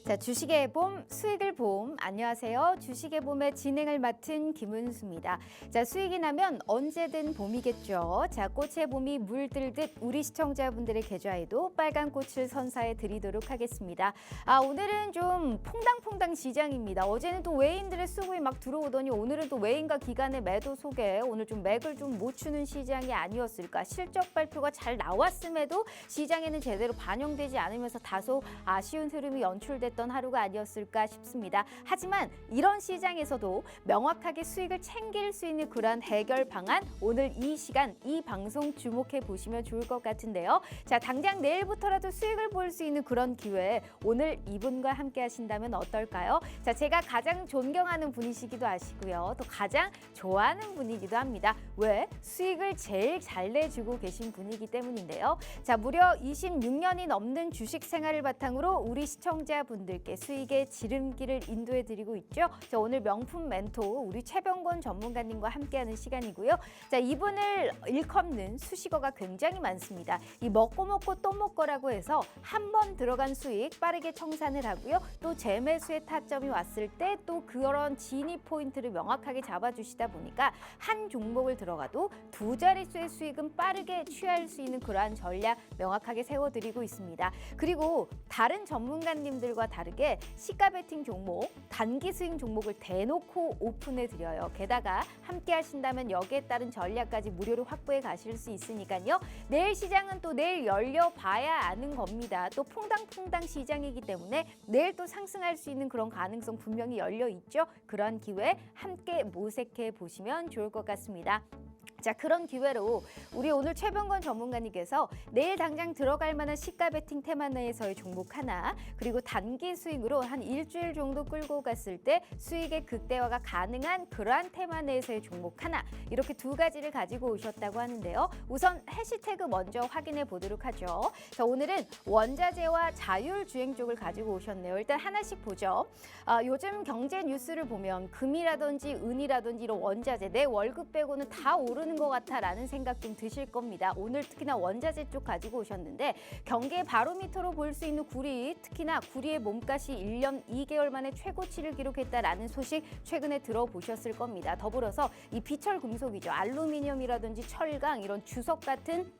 자, 주식의 봄, 수익을 봄. 안녕하세요. 주식의 봄의 진행을 맡은 김은수입니다. 자, 수익이 나면 언제든 봄이겠죠. 자, 꽃의 봄이 물들듯 우리 시청자분들의 계좌에도 빨간 꽃을 선사해 드리도록 하겠습니다. 오늘은 좀 퐁당퐁당 시장입니다. 어제는 또 외인들의 수급이 막 들어오더니 오늘은 또 외인과 기관의 매도 속에 오늘 좀 맥을 좀 못 추는 시장이 아니었을까. 실적 발표가 잘 나왔음에도 시장에는 제대로 반영되지 않으면서 다소 아쉬운 흐름이 연출됐던 하루가 아니었을까 싶습니다. 하지만 이런 시장에서도 명확하게 수익을 챙길 수 있는 그런 해결 방안, 오늘 이 시간 이 방송 주목해 보시면 좋을 것 같은데요. 자, 당장 내일부터라도 수익을 볼 수 있는 그런 기회, 오늘 이분과 함께 하신다면 어떨까요? 자, 제가 가장 존경하는 분이시기도 하시고요. 또 가장 좋아하는 분이기도 합니다. 왜? 수익을 제일 잘 내주고 계신 분이기 때문인데요. 자, 무려 26년이 넘는 주식 생활을 바탕으로 우리 시청자분들께 수익의 지름길을 인도해드리고 있죠. 자, 오늘 명품 멘토 우리 최병권 전문가님과 함께하는 시간이고요. 자, 이분을 일컫는 수식어가 굉장히 많습니다. 이 먹고 또 먹고라고 해서 한 번 들어간 수익 빠르게 청산을 하고요. 또 재매수의 타점이 왔을 때 또 그런 진입 포인트를 명확하게 잡아주시다 보니까 한 종목을 들어가도 두 자릿수의 수익은 빠르게 취할 수 있는 그러한 전략 명확하게 세워드리고 있습니다. 그리고 다른 전문가님들과 다르게 시가 베팅 종목, 단기 스윙 종목을 대놓고 오픈해 드려요. 게다가 함께 하신다면 여기에 따른 전략까지 무료로 확보해 가실 수 있으니까요. 내일 시장은 또 내일 열려봐야 아는 겁니다. 또 퐁당퐁당 시장이기 때문에 내일 또 상승할 수 있는 그런 가능성 분명히 열려 있죠. 그런 기회 함께 모색해 보시면 좋을 것 같습니다. 자, 그런 기회로 우리 오늘 최병권 전문가님께서 내일 당장 들어갈 만한 시가 베팅 테마 내에서의 종목 하나, 그리고 단기 수익으로 한 일주일 정도 끌고 갔을 때 수익의 극대화가 가능한 그러한 테마 내에서의 종목 하나, 이렇게 두 가지를 가지고 오셨다고 하는데요. 우선 해시태그 먼저 확인해 보도록 하죠. 자, 오늘은 원자재와 자율주행 쪽을 가지고 오셨네요. 일단 하나씩 보죠. 요즘 경제 뉴스를 보면 금이라든지 은이라든지 이런 원자재, 내 월급 빼고는 다 오르는 것 같아라는 생각 좀 드실 겁니다. 오늘 특히나 원자재 쪽 가지고 오셨는데 경계 바로미터로 볼 수 있는 구리, 특히나 구리의 몸값이 1년 2개월 만에 최고치를 기록했다라는 소식 최근에 들어보셨을 겁니다. 더불어서 이 비철 금속이죠. 알루미늄이라든지 철강 이런 주석 같은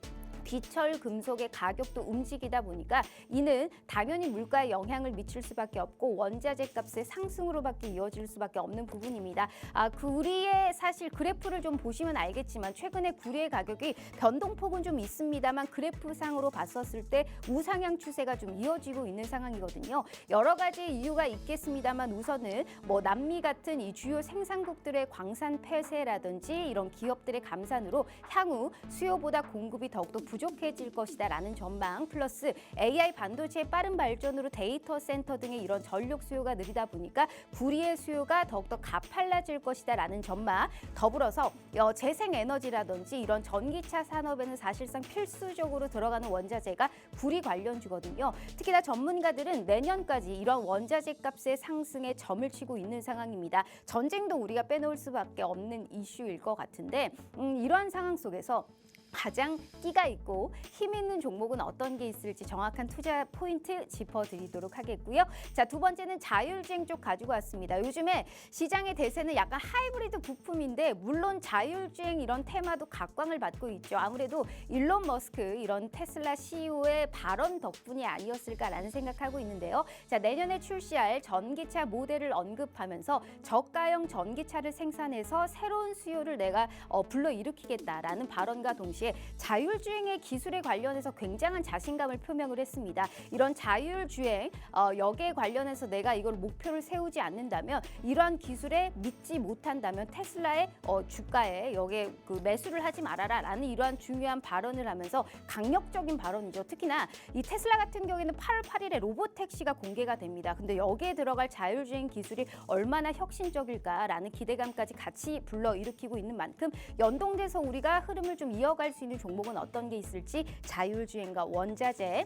비철 금속의 가격도 움직이다 보니까 이는 당연히 물가에 영향을 미칠 수밖에 없고 원자재 값의 상승으로밖에 이어질 수밖에 없는 부분입니다. 구리의 사실 그래프를 좀 보시면 알겠지만 최근에 구리의 가격이 변동폭은 좀 있습니다만 그래프상으로 봤었을 때 우상향 추세가 좀 이어지고 있는 상황이거든요. 여러 가지 이유가 있겠습니다만 우선은 뭐 남미 같은 이 주요 생산국들의 광산 폐쇄라든지 이런 기업들의 감산으로 향후 수요보다 공급이 더욱더 부족해질 것이다라는 전망, 플러스 AI 반도체의 빠른 발전으로 데이터 센터 등의 이런 전력 수요가 느리다 보니까 구리의 수요가 더욱더 가팔라질 것이다라는 전망, 더불어서 재생에너지라든지 이런 전기차 산업에는 사실상 필수적으로 들어가는 원자재가 구리 관련주거든요. 특히나 전문가들은 내년까지 이런 원자재 값의 상승에 점을 치고 있는 상황입니다. 전쟁도 우리가 빼놓을 수밖에 없는 이슈일 것 같은데 이러한 상황 속에서 가장 끼가 있고 힘 있는 종목은 어떤 게 있을지 정확한 투자 포인트 짚어드리도록 하겠고요. 자, 두 번째는 자율주행 쪽 가지고 왔습니다. 요즘에 시장의 대세는 약간 하이브리드 부품인데 물론 자율주행 이런 테마도 각광을 받고 있죠. 아무래도 일론 머스크 이런 테슬라 CEO의 발언 덕분이 아니었을까라는 생각하고 있는데요. 자, 내년에 출시할 전기차 모델을 언급하면서 저가형 전기차를 생산해서 새로운 수요를 내가 불러일으키겠다라는 발언과 동시에 자율주행의 기술에 관련해서 굉장한 자신감을 표명을 했습니다. 이런 자율주행 여기에 관련해서 내가 이걸 목표를 세우지 않는다면 이러한 기술에 믿지 못한다면 테슬라의 주가에 여기에 매수를 하지 말아라라는 이러한 중요한 발언을 하면서 강력적인 발언이죠. 특히나 이 테슬라 같은 경우에는 8월 8일에 로보택시가 공개가 됩니다. 근데 여기에 들어갈 자율주행 기술이 얼마나 혁신적일까라는 기대감까지 같이 불러일으키고 있는 만큼 연동돼서 우리가 흐름을 좀 이어갈 수 있는 종목은 어떤 게 있을지 자율주행과 원자재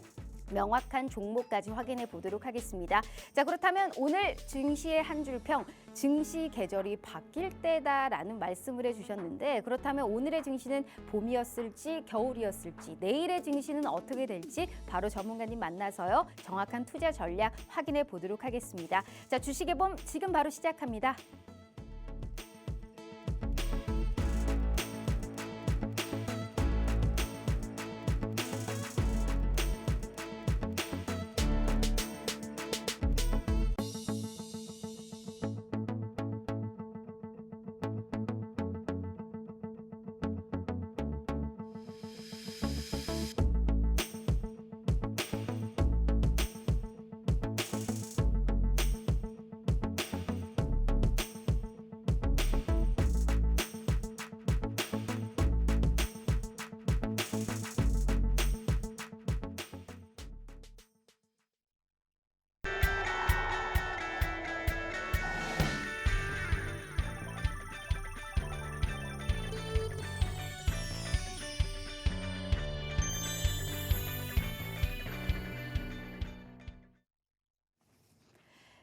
명확한 종목까지 확인해 보도록 하겠습니다. 자, 그렇다면 오늘 증시의 한 줄평, 증시 계절이 바뀔 때다라는 말씀을 해주셨는데 그렇다면 오늘의 증시는 봄이었을지 겨울이었을지 내일의 증시는 어떻게 될지 바로 전문가님 만나서요. 정확한 투자 전략 확인해 보도록 하겠습니다. 자, 주식의 봄 지금 바로 시작합니다.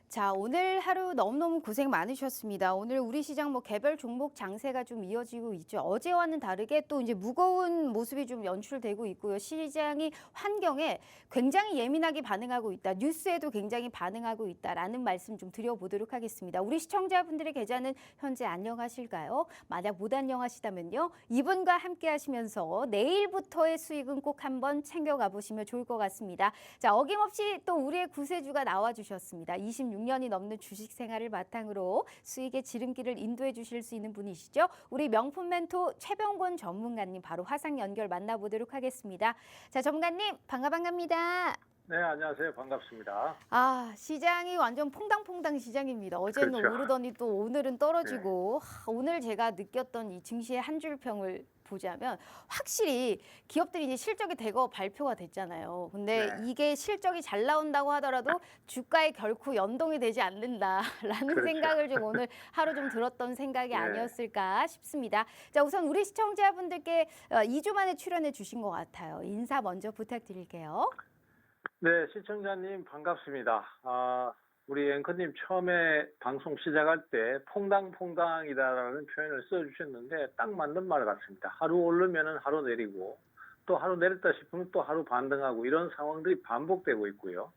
자, 오늘 하루 너무너무 고생 많으셨습니다. 오늘 우리 시장 개별 종목 장세가 좀 이어지고 있죠. 어제와는 다르게 또 이제 무거운 모습이 좀 연출되고 있고요. 시장이 환경에 굉장히 예민하게 반응하고 있다. 뉴스에도 굉장히 반응하고 있다라는 말씀 좀 드려보도록 하겠습니다. 우리 시청자분들의 계좌는 현재 안녕하실까요? 만약 못 안녕하시다면요. 이분과 함께 하시면서 내일부터의 수익은 꼭 한번 챙겨가 보시면 좋을 것 같습니다. 자, 어김없이 또 우리의 구세주가 나와주셨습니다. 26년이 넘는 주식 생활을 바탕으로 수익의 지름길을 인도해 주실 수 있는 분이시죠. 우리 명품 멘토 최병곤 전문가님 바로 화상 연결 만나보도록 하겠습니다. 자, 전문가님 반갑습니다. 네, 안녕하세요. 반갑습니다. 아, 시장이 완전 퐁당퐁당 시장입니다. 어제는 그렇죠. 오르더니 또 오늘은 떨어지고 오늘 제가 느꼈던 이 증시의 한 줄 평을 보자면 확실히 기업들이 이제 실적이 대거 발표가 됐잖아요. 근데 네. 이게 실적이 잘 나온다고 하더라도 주가에 결코 연동이 되지 않는다라는 그렇죠. 생각을 좀 오늘 하루 좀 들었던 생각이 네. 아니었을까 싶습니다. 자, 우선 우리 시청자분들께 2주 만에 출연해 주신 것 같아요. 인사 먼저 부탁드릴게요. 네, 시청자님 반갑습니다. 우리 앵커님 처음에 방송 시작할 때 퐁당퐁당이다라는 표현을 써주셨는데 딱 맞는 말 같습니다. 하루 오르면은 하루 내리고 또 하루 내렸다 싶으면 또 하루 반등하고 이런 상황들이 반복되고 있고요.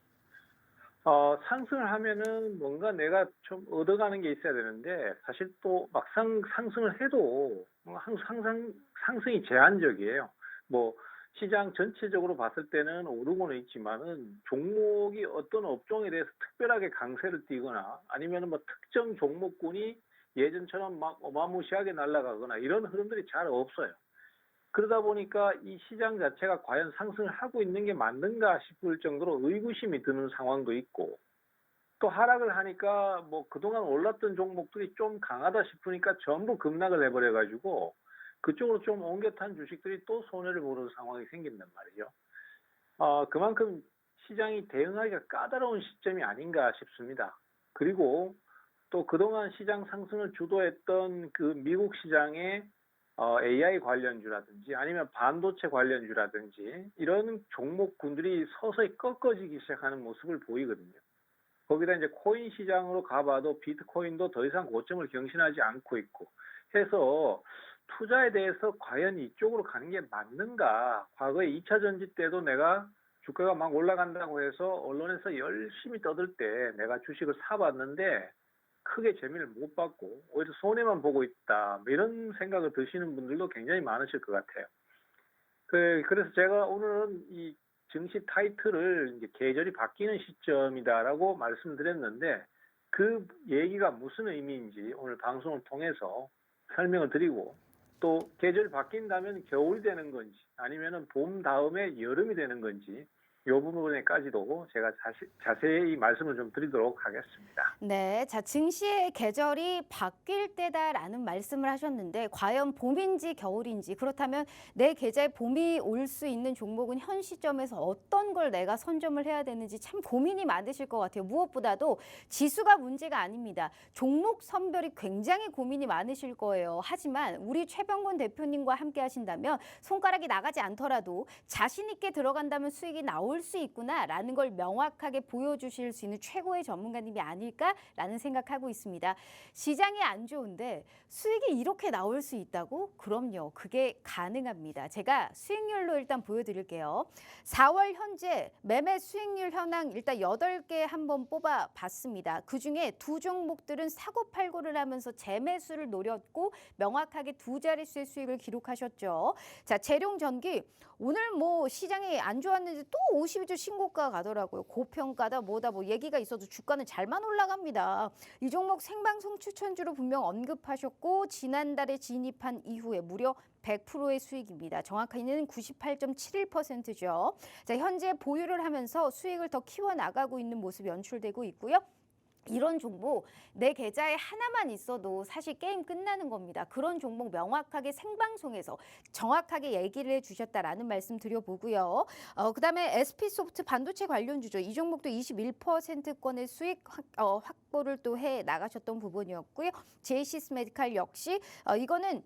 상승을 하면은 뭔가 내가 좀 얻어가는 게 있어야 되는데 사실 또 막상 상승을 해도 항상 상승이 제한적이에요. 시장 전체적으로 봤을 때는 오르고는 있지만은 종목이 어떤 업종에 대해서 특별하게 강세를 띠거나 아니면은 특정 종목군이 예전처럼 막 어마무시하게 날아가거나 이런 흐름들이 잘 없어요. 그러다 보니까 이 시장 자체가 과연 상승을 하고 있는 게 맞는가 싶을 정도로 의구심이 드는 상황도 있고 또 하락을 하니까 그동안 올랐던 종목들이 좀 강하다 싶으니까 전부 급락을 해버려가지고 그쪽으로 좀 옮겨 탄 주식들이 또 손해를 보는 상황이 생긴단 말이죠. 그만큼 시장이 대응하기가 까다로운 시점이 아닌가 싶습니다. 그리고 또 그동안 시장 상승을 주도했던 그 미국 시장의 AI 관련주라든지 아니면 반도체 관련주라든지 이런 종목군들이 서서히 꺾어지기 시작하는 모습을 보이거든요. 거기다 이제 코인 시장으로 가봐도 비트코인도 더 이상 고점을 경신하지 않고 있고 해서 투자에 대해서 과연 이쪽으로 가는 게 맞는가? 과거에 2차 전지 때도 내가 주가가 막 올라간다고 해서 언론에서 열심히 떠들 때 내가 주식을 사봤는데 크게 재미를 못 봤고 오히려 손해만 보고 있다. 이런 생각을 드시는 분들도 굉장히 많으실 것 같아요. 그래서 제가 오늘은 이 증시 타이틀을 이제 계절이 바뀌는 시점이다라고 말씀드렸는데 그 얘기가 무슨 의미인지 오늘 방송을 통해서 설명을 드리고 또 계절이 바뀐다면 겨울이 되는 건지 아니면 봄 다음에 여름이 되는 건지 이 부분에까지도 제가 자세히 말씀을 좀 드리도록 하겠습니다. 네, 자, 증시의 계절이 바뀔 때다라는 말씀을 하셨는데 과연 봄인지 겨울인지 그렇다면 내 계좌에 봄이 올 수 있는 종목은 현 시점에서 어떤 걸 내가 선점을 해야 되는지 참 고민이 많으실 것 같아요. 무엇보다도 지수가 문제가 아닙니다. 종목 선별이 굉장히 고민이 많으실 거예요. 하지만 우리 최병곤 대표님과 함께 하신다면 손가락이 나가지 않더라도 자신 있게 들어간다면 수익이 나올 나올 수 있구나라는 걸 명확하게 보여주실 수 있는 최고의 전문가님이 아닐까라는 생각하고 있습니다. 시장이 안 좋은데 수익이 이렇게 나올 수 있다고? 그럼요. 그게 가능합니다. 제가 수익률로 일단 보여드릴게요. 4월 현재 매매 수익률 현황 일단 8개 한번 뽑아봤습니다. 그중에 두 종목들은 사고팔고를 하면서 재매수를 노렸고 명확하게 두 자릿수의 수익을 기록하셨죠. 자, 재룡전기 오늘 뭐 시장이 안 좋았는데 또 52주 신고가 가더라고요. 고평가다 뭐다 뭐 얘기가 있어도 주가는 잘만 올라갑니다. 이 종목 생방송 추천주로 분명 언급하셨고 지난달에 진입한 이후에 무려 100%의 수익입니다. 정확히는 98.71%죠. 자, 현재 보유를 하면서 수익을 더 키워나가고 있는 모습이 연출되고 있고요. 이런 종목 내 계좌에 하나만 있어도 사실 게임 끝나는 겁니다. 그런 종목 명확하게 생방송에서 정확하게 얘기를 해주셨다라는 말씀 드려보고요. 그다음에 SP소프트 반도체 관련주죠. 이 종목도 21%권의 수익 확보를 또 해 나가셨던 부분이었고요. 제이시스 메디칼 역시 이거는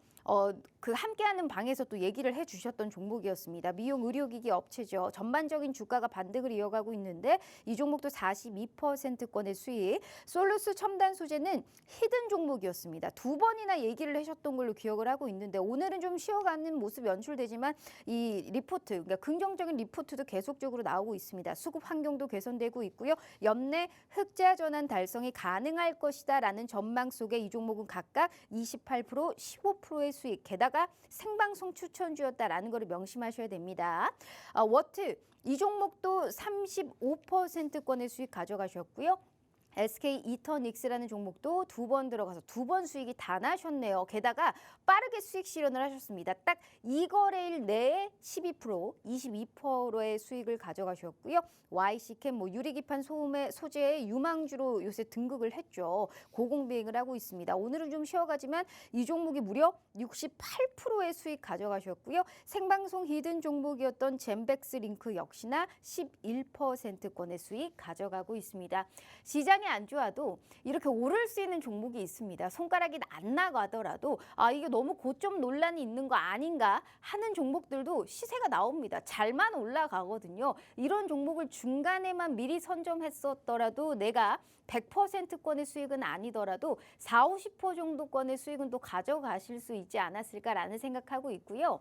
그 함께하는 방에서 또 얘기를 해주셨던 종목이었습니다. 미용 의료기기 업체죠. 전반적인 주가가 반등을 이어가고 있는데 이 종목도 42%권의 수익. 솔루스 첨단 소재는 히든 종목이었습니다. 두 번이나 얘기를 하셨던 걸로 기억을 하고 있는데 오늘은 좀 쉬어가는 모습 연출되지만 이 리포트, 그러니까 긍정적인 리포트도 계속적으로 나오고 있습니다. 수급 환경도 개선되고 있고요. 연내 흑자 전환 달성이 가능할 것이다라는 전망 속에 이 종목은 각각 28%, 15%의 수익, 게다가 생방송 추천주였다라는 것을 명심하셔야 됩니다. 워트, 이 종목도 35%권의 수익 가져가셨고요. SK 이터닉스라는 종목도 두 번 들어가서 두 번 수익이 다 나셨네요. 게다가 빠르게 수익 실현을 하셨습니다. 딱 2거래일 내에 12%, 22%의 수익을 가져가셨고요. YC캠 뭐 유리기판 소재의 유망주로 요새 등극을 했죠. 고공비행을 하고 있습니다. 오늘은 좀 쉬어가지만 이 종목이 무려 68%의 수익 가져가셨고요. 생방송 히든 종목이었던 젠백스 링크 역시나 11%권의 수익 가져가고 있습니다. 시장이 안 좋아도 이렇게 오를 수 있는 종목이 있습니다. 손가락이 안 나가더라도 이게 너무 고점 논란이 있는 거 아닌가 하는 종목들도 시세가 나옵니다. 잘만 올라가거든요. 이런 종목을 중간에만 미리 선점했었더라도 내가 100%권의 수익은 아니더라도 40, 50% 정도권의 수익은 또 가져가실 수 있지 않았을까라는 생각하고 있고요.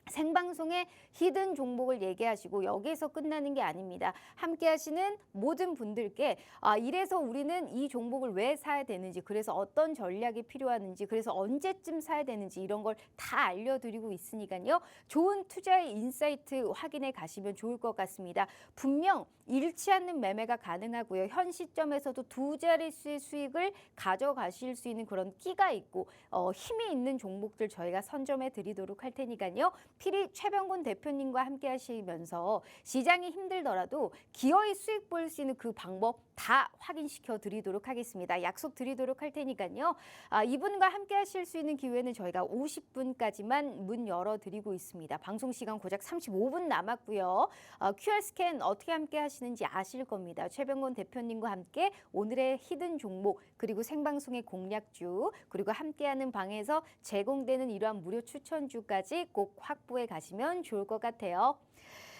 생방송에 히든 종목을 얘기하시고 여기에서 끝나는 게 아닙니다. 함께 하시는 모든 분들께 이래서 우리는 이 종목을 왜 사야 되는지, 그래서 어떤 전략이 필요하는지, 그래서 언제쯤 사야 되는지 이런 걸 다 알려드리고 있으니까요. 좋은 투자의 인사이트 확인해 가시면 좋을 것 같습니다. 분명 잃지 않는 매매가 가능하고요. 현 시점에서도 두 자릿수의 수익을 가져가실 수 있는 그런 끼가 있고 힘이 있는 종목들 저희가 선점해 드리도록 할 테니까요. 필히 최병곤 대표님과 함께 하시면서 시장이 힘들더라도 기어이 수익 볼 수 있는 그 방법 다 확인시켜 드리도록 하겠습니다. 약속 드리도록 할 테니까요. 이분과 함께 하실 수 있는 기회는 저희가 50분까지만 문 열어드리고 있습니다. 방송 시간 고작 35분 남았고요. QR 스캔 어떻게 함께 하시는지 아실 겁니다. 최병곤 대표님과 함께 오늘의 히든 종목 그리고 생방송의 공략주 그리고 함께하는 방에서 제공되는 이러한 무료 추천주까지 꼭 확보해 가시면 좋을 것 같아요.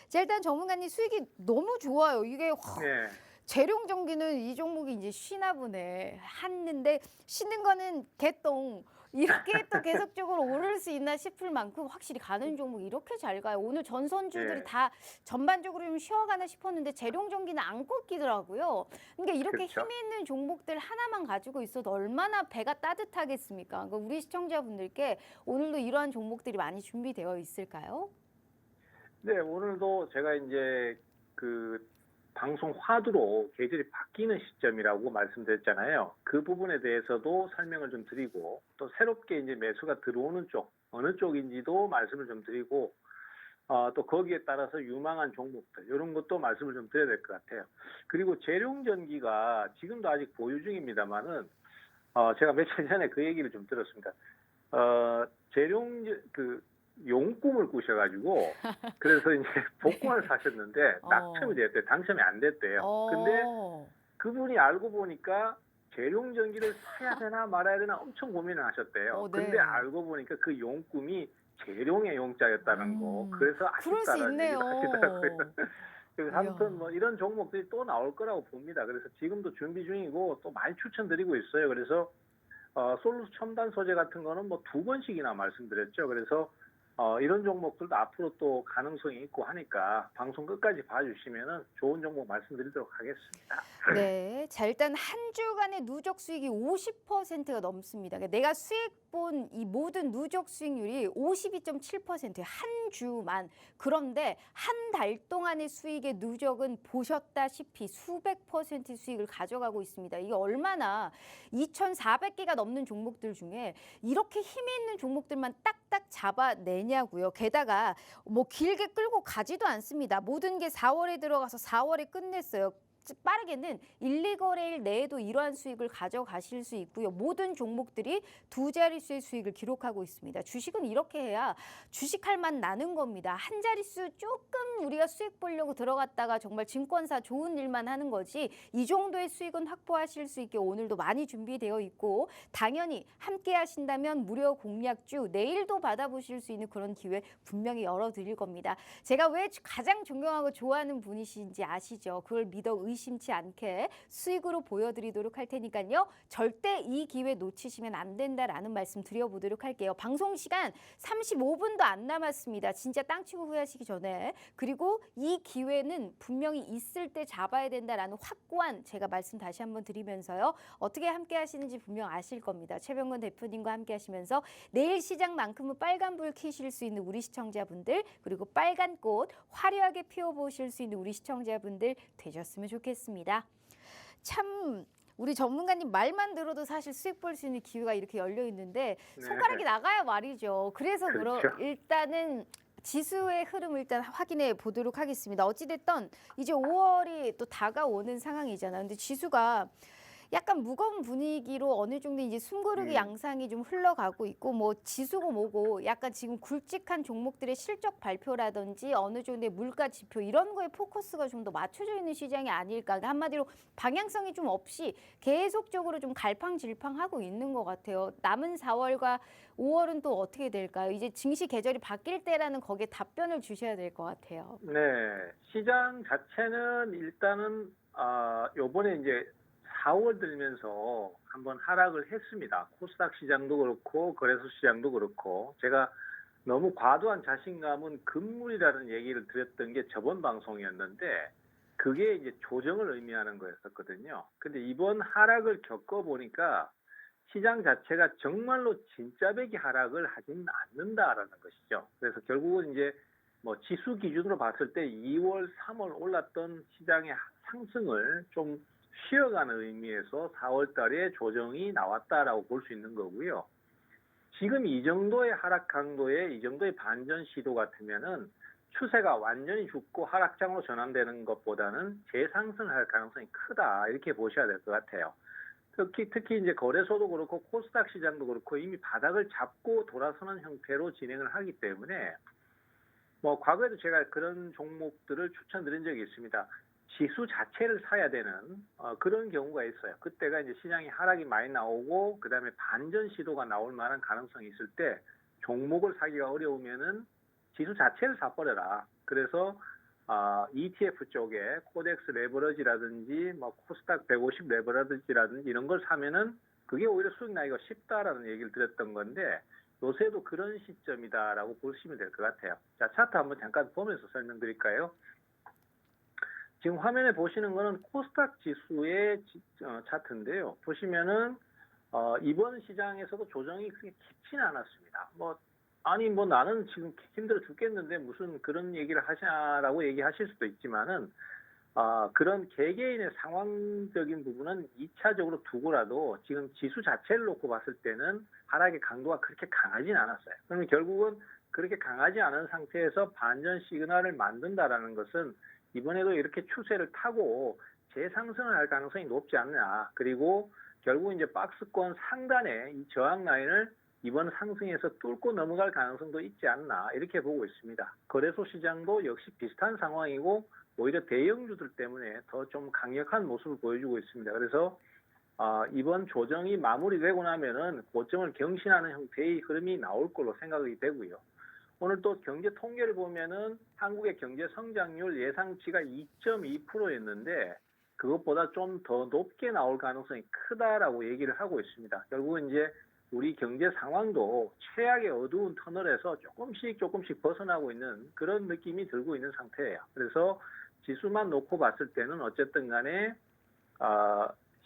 자, 일단 전문가님 수익이 너무 좋아요. 이게 네. 재룡전기는 이 종목이 이제 쉬나 보네 했는데 쉬는 거는 개똥 이렇게 또 계속적으로 오를 수 있나 싶을 만큼 확실히 가는 종목 이렇게 잘 가요. 오늘 전선주들이 네. 다 전반적으로 좀 쉬어가나 싶었는데 재룡전기는 안 꺾이더라고요. 그러니까 이렇게 그렇죠. 힘이 있는 종목들 하나만 가지고 있어도 얼마나 배가 따뜻하겠습니까? 그러니까 우리 시청자분들께 오늘도 이러한 종목들이 많이 준비되어 있을까요? 네, 오늘도 제가 이제 그 방송 화두로 계절이 바뀌는 시점이라고 말씀드렸잖아요. 그 부분에 대해서도 설명을 좀 드리고 또 새롭게 이제 매수가 들어오는 쪽 어느 쪽인지도 말씀을 좀 드리고 또 거기에 따라서 유망한 종목들 이런 것도 말씀을 좀 드려야 될 것 같아요. 그리고 재룡전기가 지금도 아직 보유 중입니다만은 제가 며칠 전에 그 얘기를 좀 들었습니다. 용꿈을 꾸셔가지고 그래서 이제 복권을 사셨는데 낙첨이 됐대요. 당첨이 안 됐대요. 근데 그분이 알고 보니까 재룡전기를 사야 되나 말아야 되나 엄청 고민을 하셨대요. 네. 근데 알고 보니까 그 용꿈이 재룡의 용자였다는 거. 그래서 그럴 수 아쉽다는 있네요. 얘기를 하시더라고요. 그래서 이야. 아무튼 뭐 이런 종목들이 또 나올 거라고 봅니다. 그래서 지금도 준비 중이고 또 많이 추천드리고 있어요. 그래서 솔루스 첨단 소재 같은 거는 뭐 2번씩이나 말씀드렸죠. 그래서 이런 종목들도 앞으로 또 가능성이 있고 하니까 방송 끝까지 봐주시면은 좋은 종목 말씀드리도록 하겠습니다. 네. 자, 일단 한 주간의 누적 수익이 50%가 넘습니다. 그러니까 내가 수익 본 이 모든 누적 수익률이 52.7%예요. 한 주만. 그런데 한 달 동안의 수익의 누적은 보셨다시피 수백 퍼센트 수익을 가져가고 있습니다. 이게 얼마나 2,400개가 넘는 종목들 중에 이렇게 힘이 있는 종목들만 딱딱 잡아내냐고요. 게다가 뭐 길게 끌고 가지도 않습니다. 모든 게 4월에 들어가서 4월에 끝냈어요. 빠르게는 1, 2거래일 내에도 이러한 수익을 가져가실 수 있고요. 모든 종목들이 두 자릿수의 수익을 기록하고 있습니다. 주식은 이렇게 해야 주식할 맛 나는 겁니다. 한 자릿수 조금 우리가 수익 보려고 들어갔다가 정말 증권사 좋은 일만 하는 거지 이 정도의 수익은 확보하실 수 있게 오늘도 많이 준비되어 있고 당연히 함께 하신다면 무료 공략주 내일도 받아보실 수 있는 그런 기회 분명히 열어드릴 겁니다. 제가 왜 가장 존경하고 좋아하는 분이신지 아시죠? 그걸 믿어 의심치 않게 수익으로 보여드리도록 할 테니까요. 절대 이 기회 놓치시면 안 된다라는 말씀 드려보도록 할게요. 방송 시간 35분도 안 남았습니다. 진짜 땅 치고 후회하시기 전에. 그리고 이 기회는 분명히 있을 때 잡아야 된다라는 확고한 제가 말씀 다시 한번 드리면서요. 어떻게 함께 하시는지 분명 아실 겁니다. 최병건 대표님과 함께 하시면서 내일 시장만큼은 빨간불 켜실 수 있는 우리 시청자분들 그리고 빨간 꽃 화려하게 피워보실 수 있는 우리 시청자분들 되셨으면 좋겠습니다. 참 우리 전문가님 말만 들어도 사실 수익 볼 수 있는 기회가 이렇게 열려 있는데 손가락이 나가야 말이죠. 그래서 그렇죠. 일단은 지수의 흐름을 일단 확인해 보도록 하겠습니다. 어찌됐든 이제 5월이 또 다가오는 상황이잖아요. 근데 지수가 약간 무거운 분위기로 어느 정도 이제 숨고르기 양상이 좀 흘러가고 있고 뭐 지수고 뭐고 약간 지금 굵직한 종목들의 실적 발표라든지 어느 정도의 물가 지표 이런 거에 포커스가 좀 더 맞춰져 있는 시장이 아닐까. 그러니까 한마디로 방향성이 좀 없이 계속적으로 좀 갈팡질팡하고 있는 것 같아요. 남은 4월과 5월은 또 어떻게 될까요? 이제 증시 계절이 바뀔 때라는 거기에 답변을 주셔야 될 것 같아요. 네, 시장 자체는 일단은 요번에 이제 4월 들면서 한번 하락을 했습니다. 코스닥 시장도 그렇고 거래소 시장도 그렇고 제가 너무 과도한 자신감은 금물이라는 얘기를 드렸던 게 저번 방송이었는데 그게 이제 조정을 의미하는 거였었거든요. 근데 이번 하락을 겪어보니까 시장 자체가 정말로 진짜배기 하락을 하지는 않는다라는 것이죠. 그래서 결국은 이제 뭐 지수 기준으로 봤을 때 2월, 3월 올랐던 시장의 상승을 좀 쉬어가는 의미에서 4월 달에 조정이 나왔다라고 볼 수 있는 거고요. 지금 이 정도의 하락 강도에 이 정도의 반전 시도 같으면은 추세가 완전히 죽고 하락장으로 전환되는 것보다는 재상승을 할 가능성이 크다 이렇게 보셔야 될 것 같아요. 특히 이제 거래소도 그렇고 코스닥 시장도 그렇고 이미 바닥을 잡고 돌아서는 형태로 진행을 하기 때문에 뭐 과거에도 제가 그런 종목들을 추천드린 적이 있습니다. 지수 자체를 사야 되는 그런 경우가 있어요. 그때가 이제 시장이 하락이 많이 나오고 그다음에 반전 시도가 나올 만한 가능성이 있을 때 종목을 사기가 어려우면은 지수 자체를 사버려라. 그래서 ETF 쪽에 코덱스 레버러지라든지 뭐 코스닥 150 레버러지라든지 이런 걸 사면은 그게 오히려 수익 나기가 쉽다라는 얘기를 드렸던 건데 요새도 그런 시점이다라고 보시면 될 것 같아요. 자, 차트 한번 잠깐 보면서 설명드릴까요? 지금 화면에 보시는 거는 코스닥 지수의 차트인데요. 보시면은 이번 시장에서도 조정이 그렇게 깊지는 않았습니다. 아니 나는 지금 힘들어 죽겠는데 무슨 그런 얘기를 하냐라고 얘기하실 수도 있지만은 그런 개개인의 상황적인 부분은 2차적으로 두고라도 지금 지수 자체를 놓고 봤을 때는 하락의 강도가 그렇게 강하진 않았어요. 그러면 결국은 그렇게 강하지 않은 상태에서 반전 시그널을 만든다라는 것은 이번에도 이렇게 추세를 타고 재상승을 할 가능성이 높지 않나. 그리고 결국 이제 박스권 상단에 이 저항 라인을 이번 상승에서 뚫고 넘어갈 가능성도 있지 않나 이렇게 보고 있습니다. 거래소 시장도 역시 비슷한 상황이고 오히려 대형주들 때문에 더 좀 강력한 모습을 보여주고 있습니다. 그래서 이번 조정이 마무리되고 나면은 고점을 경신하는 형태의 흐름이 나올 걸로 생각이 되고요. 오늘 또 경제 통계를 보면은 한국의 경제 성장률 예상치가 2.2%였는데 그것보다 좀 더 높게 나올 가능성이 크다라고 얘기를 하고 있습니다. 결국은 이제 우리 경제 상황도 최악의 어두운 터널에서 조금씩 벗어나고 있는 그런 느낌이 들고 있는 상태예요. 그래서 지수만 놓고 봤을 때는 어쨌든 간에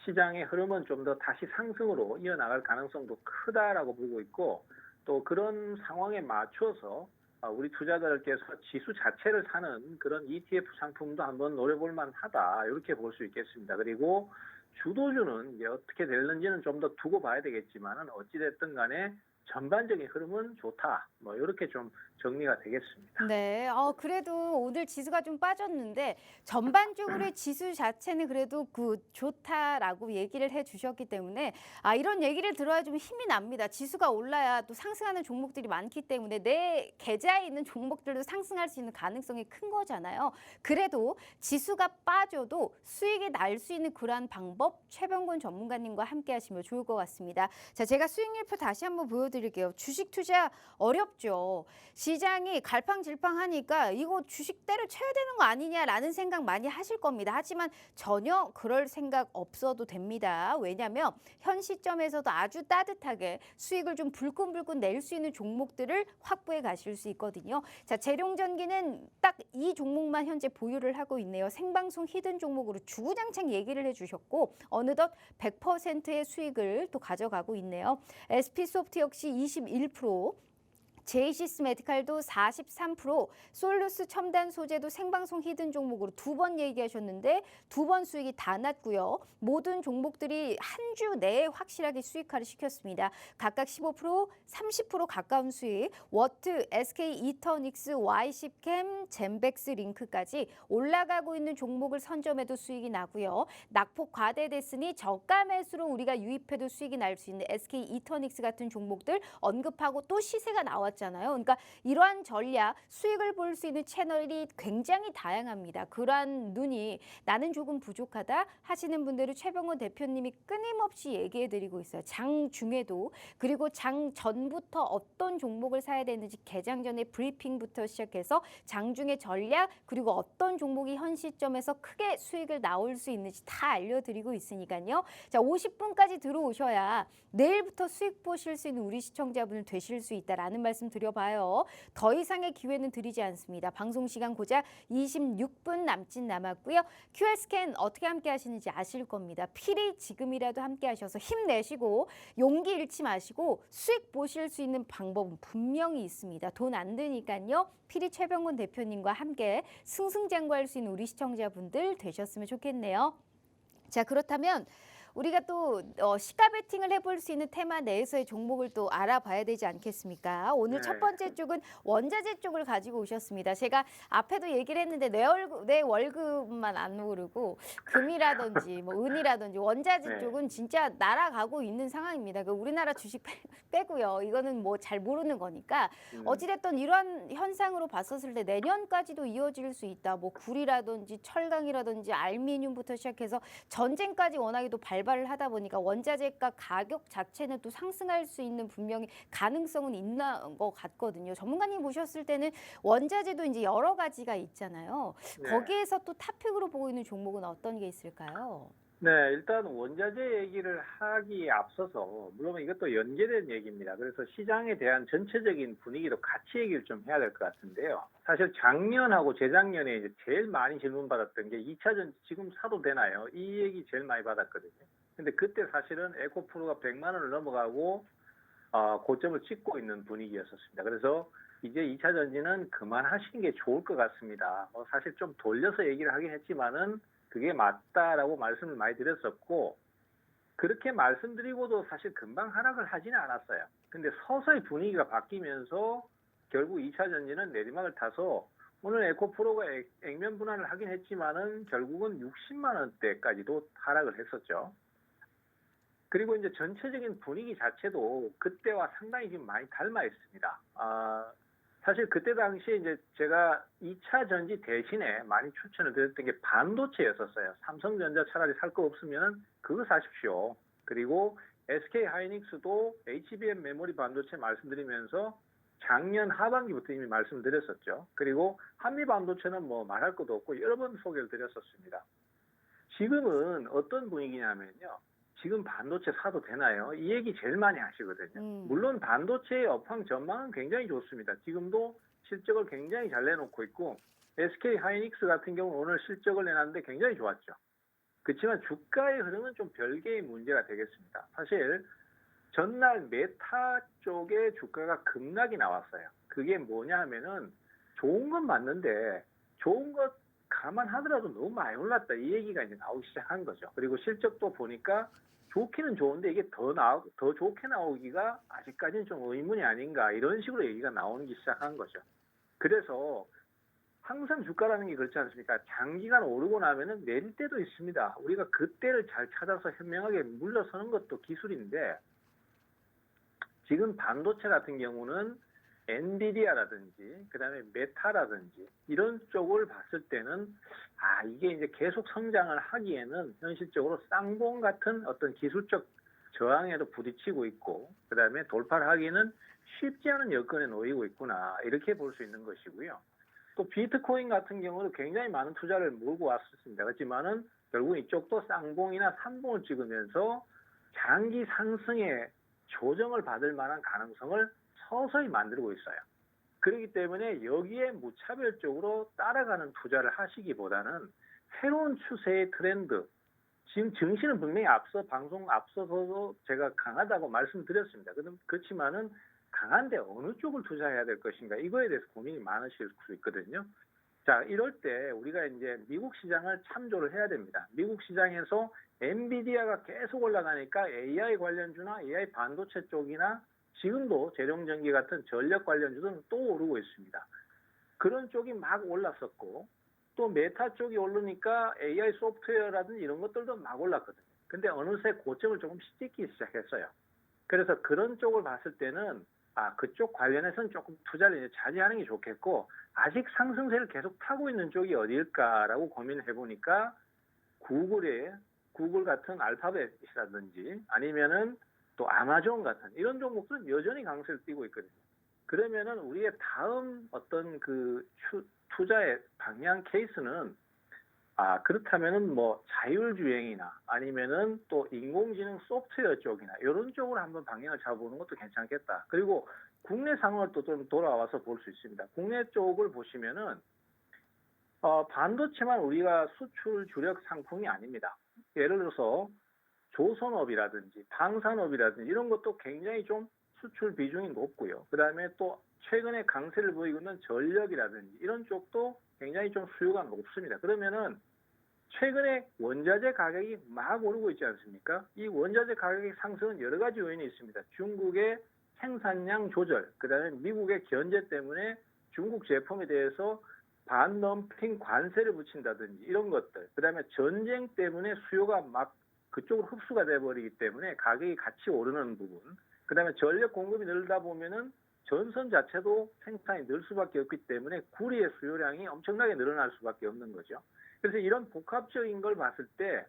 시장의 흐름은 좀 더 다시 상승으로 이어나갈 가능성도 크다라고 보고 있고 또 그런 상황에 맞춰서 우리 투자자들께서 지수 자체를 사는 그런 ETF 상품도 한번 노려볼 만하다 이렇게 볼 수 있겠습니다. 그리고 주도주는 이제 어떻게 될는지는 좀 더 두고 봐야 되겠지만은 어찌됐든 간에 전반적인 흐름은 좋다. 뭐 이렇게 좀 정리가 되겠습니다. 네, 그래도 오늘 지수가 좀 빠졌는데 전반적으로 지수 자체는 그래도 좋다라고 얘기를 해주셨기 때문에 이런 얘기를 들어야 좀 힘이 납니다. 지수가 올라야 또 상승하는 종목들이 많기 때문에 내 계좌에 있는 종목들도 상승할 수 있는 가능성이 큰 거잖아요. 그래도 지수가 빠져도 수익이 날 수 있는 그러한 방법 최병곤 전문가님과 함께 하시면 좋을 것 같습니다. 자, 제가 수익률표 다시 한번 보여드릴게요. 주식 투자 어렵죠. 시장이 갈팡질팡하니까 이거 주식 때려쳐야 되는 거 아니냐라는 생각 많이 하실 겁니다. 하지만 전혀 그럴 생각 없어도 됩니다. 왜냐하면 현 시점에서도 아주 따뜻하게 수익을 좀 불끈불끈 낼 수 있는 종목들을 확보해 가실 수 있거든요. 자, 재룡전기는 딱 이 종목만 현재 보유를 하고 있네요. 생방송 히든 종목으로 주구장창 얘기를 해주셨고 어느덧 100%의 수익을 또 가져가고 있네요. SP소프트 역시 21%, 제이시스 메디칼도 43%, 솔루스 첨단 소재도 생방송 히든 종목으로 2번 얘기하셨는데 2번 수익이 다 났고요. 모든 종목들이 한 주 내에 확실하게 수익화를 시켰습니다. 각각 15%, 30% 가까운 수익, 워트, SK 이터닉스, YC캠, 젠백스 링크까지 올라가고 있는 종목을 선점해도 수익이 나고요. 낙폭 과대됐으니 저가 매수로 우리가 유입해도 수익이 날 수 있는 SK 이터닉스 같은 종목들 언급하고 또 시세가 나왔잖아요. 그러니까 이러한 전략, 수익을 볼 수 있는 채널이 굉장히 다양합니다. 그러한 눈이 나는 조금 부족하다 하시는 분들은 최병원 대표님이 끊임없이 얘기해드리고 있어요. 장 중에도 그리고 장 전부터 어떤 종목을 사야 되는지 개장 전에 브리핑부터 시작해서 장 중의 전략 그리고 어떤 종목이 현 시점에서 크게 수익을 나올 수 있는지 다 알려드리고 있으니까요. 자, 50분까지 들어오셔야 내일부터 수익 보실 수 있는 우리 시청자분들 되실 수 있다라는 말씀 드려봐요. 더 이상의 기회는 드리지 않습니다. 방송 시간 고작 26분 남짓 남았고요. QR 스캔 어떻게 함께 하시는지 아실 겁니다. 필히 지금이라도 함께 하셔서 힘내시고 용기 잃지 마시고 수익 보실 수 있는 방법은 분명히 있습니다. 돈 안 드니까요. 필히 최병곤 대표님과 함께 승승장구할 수 있는 우리 시청자분들 되셨으면 좋겠네요. 자, 그렇다면 우리가 또 시가 베팅을 해볼 수 있는 테마 내에서의 종목을 또 알아봐야 되지 않겠습니까? 오늘 네. 첫 번째 쪽은 원자재 쪽을 가지고 오셨습니다. 제가 앞에도 얘기를 했는데 내 월급만 안 오르고 금이라든지 뭐 은이라든지 원자재 네. 쪽은 진짜 날아가고 있는 상황입니다. 그 우리나라 주식 빼고요. 이거는 뭐 잘 모르는 거니까 어찌됐든 이러한 현상으로 봤었을 때 내년까지도 이어질 수 있다. 뭐 구리라든지 철강이라든지 알루미늄부터 시작해서 전쟁까지 워낙에 또 발발을 하다 보니까 원자재가 가격 자체는 또 상승할 수 있는 분명히 가능성은 있는 것 같거든요. 전문가님 보셨을 때는 원자재도 이제 여러 가지가 있잖아요. 네. 거기에서 또 탑픽으로 보고 있는 종목은 어떤 게 있을까요? 네, 일단 원자재 얘기를 하기에 앞서서 물론 이것도 연계된 얘기입니다. 그래서 시장에 대한 전체적인 분위기도 같이 얘기를 좀 해야 될 것 같은데요. 사실 작년하고 재작년에 이제 제일 많이 질문 받았던 게 2차 전지 지금 사도 되나요? 이 얘기 제일 많이 받았거든요. 근데 그때 사실은 에코프로가 100만 원을 넘어가고 고점을 찍고 있는 분위기였었습니다. 그래서 이제 2차 전지는 그만하시는 게 좋을 것 같습니다. 사실 좀 돌려서 얘기를 하긴 했지만은 그게 맞다라고 말씀을 많이 드렸었고 그렇게 말씀드리고도 사실 금방 하락을 하지는 않았어요. 근데 서서히 분위기가 바뀌면서 결국 2차 전지는 내리막을 타서 오늘 에코프로가 액면 분할을 하긴 했지만은 결국은 60만 원대까지도 하락을 했었죠. 그리고 이제 전체적인 분위기 자체도 그때와 상당히 지금 많이 닮아 있습니다. 사실 그때 당시에 이제 제가 2차 전지 대신에 많이 추천을 드렸던 게 반도체였었어요. 삼성전자 차라리 살 거 없으면 그거 사십시오. 그리고 SK 하이닉스도 HBM 메모리 반도체 말씀드리면서 작년 하반기부터 이미 말씀드렸었죠. 그리고 한미반도체는 뭐 말할 것도 없고 여러 번 소개를 드렸었습니다. 지금은 어떤 분위기냐면요. 지금 반도체 사도 되나요? 이 얘기 제일 많이 하시거든요. 물론 반도체의 업황 전망은 굉장히 좋습니다. 지금도 실적을 굉장히 잘 내놓고 있고 SK 하이닉스 같은 경우는 오늘 실적을 내놨는데 굉장히 좋았죠. 그렇지만 주가의 흐름은 좀 별개의 문제가 되겠습니다. 사실 전날 메타 쪽에 주가가 급락이 나왔어요. 그게 뭐냐 하면은 좋은 건 맞는데 좋은 것 감안하더라도 너무 많이 올랐다 이 얘기가 이제 나오기 시작한 거죠. 그리고 실적도 보니까 좋기는 좋은데 이게 더 좋게 나오기가 아직까지는 좀 의문이 아닌가 이런 식으로 얘기가 나오기 시작한 거죠. 그래서 항상 주가라는 게 그렇지 않습니까? 장기간 오르고 나면은 내릴 때도 있습니다. 우리가 그때를 잘 찾아서 현명하게 물러서는 것도 기술인데 지금 반도체 같은 경우는 엔비디아라든지 그다음에 메타라든지 이런 쪽을 봤을 때는 이게 이제 계속 성장을 하기에는 현실적으로 쌍봉 같은 어떤 기술적 저항에도 부딪히고 있고 그다음에 돌파를 하기는 쉽지 않은 여건에 놓이고 있구나 이렇게 볼 수 있는 것이고요. 또 비트코인 같은 경우도 굉장히 많은 투자를 몰고 왔었습니다. 그렇지만은 결국 이쪽도 쌍봉이나 삼봉을 찍으면서 장기 상승의 조정을 받을 만한 가능성을 서서히 만들고 있어요. 그렇기 때문에 여기에 무차별적으로 따라가는 투자를 하시기보다는 새로운 추세의 트렌드, 지금 증시는 분명히 방송 앞서서도 제가 강하다고 말씀드렸습니다. 그렇지만은 강한데 어느 쪽을 투자해야 될 것인가 이거에 대해서 고민이 많으실 수 있거든요. 자, 이럴 때 우리가 이제 미국 시장을 참조를 해야 됩니다. 미국 시장에서 엔비디아가 계속 올라가니까 AI 관련주나 AI 반도체 쪽이나 지금도 재룡전기 같은 전력 관련주들은 또 오르고 있습니다. 그런 쪽이 막 올랐었고 또 메타 쪽이 오르니까 AI 소프트웨어라든지 이런 것들도 막 올랐거든요. 근데 어느새 고점을 조금씩 찍기 시작했어요. 그래서 그런 쪽을 봤을 때는 그쪽 관련해서는 조금 투자를 이제 자제하는 게 좋겠고 아직 상승세를 계속 타고 있는 쪽이 어디일까라고 고민을 해보니까 구글 같은 알파벳이라든지 아니면은 또 아마존 같은 이런 종목들은 여전히 강세를 띠고 있거든요. 그러면은 우리의 다음 어떤 그 투자의 방향 케이스는 그렇다면은 뭐 자율주행이나 아니면은 또 인공지능 소프트웨어 쪽이나 이런 쪽으로 한번 방향을 잡아보는 것도 괜찮겠다. 그리고 국내 상황을 또 좀 돌아와서 볼 수 있습니다. 국내 쪽을 보시면은 반도체만 우리가 수출 주력 상품이 아닙니다. 예를 들어서 조선업이라든지 방산업이라든지 이런 것도 굉장히 좀 수출 비중이 높고요. 그다음에 또 최근에 강세를 보이고 있는 전력이라든지 이런 쪽도 굉장히 좀 수요가 높습니다. 그러면은 최근에 원자재 가격이 막 오르고 있지 않습니까? 이 원자재 가격의 상승은 여러 가지 요인이 있습니다. 중국의 생산량 조절, 그다음에 미국의 견제 때문에 중국 제품에 대해서 반덤핑 관세를 붙인다든지 이런 것들, 그다음에 전쟁 때문에 수요가 막 그쪽으로 흡수가 돼버리기 때문에 가격이 같이 오르는 부분, 그다음에 전력 공급이 늘다 보면은 전선 자체도 생산이 늘 수밖에 없기 때문에 구리의 수요량이 엄청나게 늘어날 수밖에 없는 거죠. 그래서 이런 복합적인 걸 봤을 때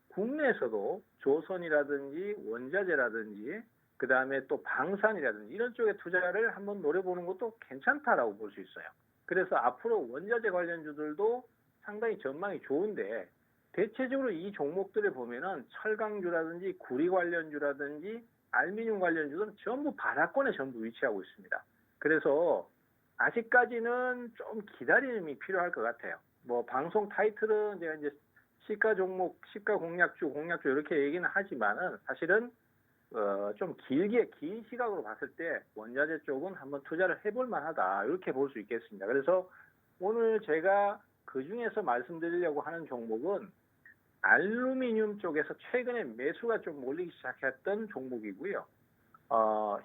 국내에서도 조선이라든지 원자재라든지 그다음에 또 방산이라든지 이런 쪽에 투자를 한번 노려보는 것도 괜찮다라고 볼 수 있어요. 그래서 앞으로 원자재 관련주들도 상당히 전망이 좋은데 대체적으로 이 종목들을 보면은 철강주라든지 구리 관련주라든지 알루미늄 관련주들은 전부 바닥권에 전부 위치하고 있습니다. 그래서 아직까지는 좀 기다림이 필요할 것 같아요. 뭐 방송 타이틀은 제가 이제 시가 종목, 시가 공략주 이렇게 얘기는 하지만은 사실은 좀 긴 시각으로 봤을 때 원자재 쪽은 한번 투자를 해볼 만하다 이렇게 볼 수 있겠습니다. 그래서 오늘 제가 그 중에서 말씀드리려고 하는 종목은 알루미늄 쪽에서 최근에 매수가 좀 몰리기 시작했던 종목이고요.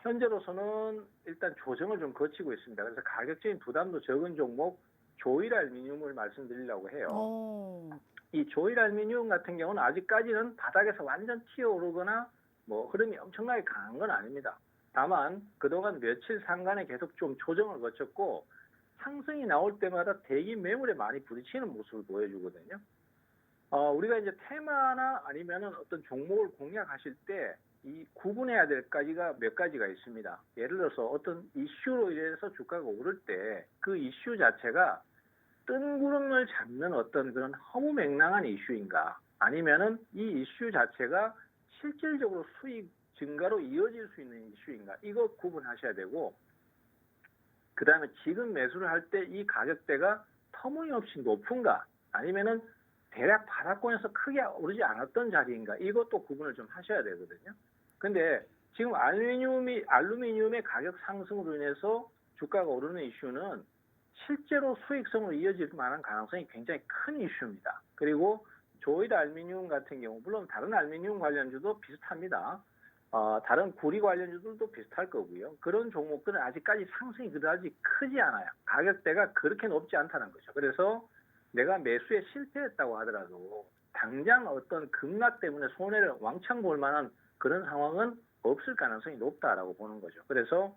현재로서는 일단 조정을 좀 거치고 있습니다. 그래서 가격적인 부담도 적은 종목 조일알루미늄을 말씀드리려고 해요. 이 조일알루미늄 같은 경우는 아직까지는 바닥에서 완전 튀어오르거나 뭐 흐름이 엄청나게 강한 건 아닙니다. 다만 그동안 며칠 상간에 계속 좀 조정을 거쳤고 상승이 나올 때마다 대기 매물에 많이 부딪히는 모습을 보여주거든요. 우리가 이제 테마나 아니면은 어떤 종목을 공략하실 때 이 구분해야 될 가지가 몇 가지가 있습니다. 예를 들어서 어떤 이슈로 인해서 주가가 오를 때 그 이슈 자체가 뜬구름을 잡는 어떤 그런 허무맹랑한 이슈인가, 아니면은 이 이슈 자체가 실질적으로 수익 증가로 이어질 수 있는 이슈인가, 이거 구분하셔야 되고, 그 다음에 지금 매수를 할 때 이 가격대가 터무니없이 높은가, 아니면은 대략 바닥권에서 크게 오르지 않았던 자리인가, 이것도 구분을 좀 하셔야 되거든요. 근데 지금 알루미늄의 가격 상승으로 인해서 주가가 오르는 이슈는 실제로 수익성으로 이어질 만한 가능성이 굉장히 큰 이슈입니다. 그리고 조이드 알루미늄 같은 경우, 물론 다른 알루미늄 관련주도 비슷합니다. 다른 구리 관련주들도 비슷할 거고요. 그런 종목들은 아직까지 상승이 그다지 크지 않아요. 가격대가 그렇게 높지 않다는 거죠. 그래서 내가 매수에 실패했다고 하더라도 당장 어떤 급락 때문에 손해를 왕창 볼 만한 그런 상황은 없을 가능성이 높다라고 보는 거죠. 그래서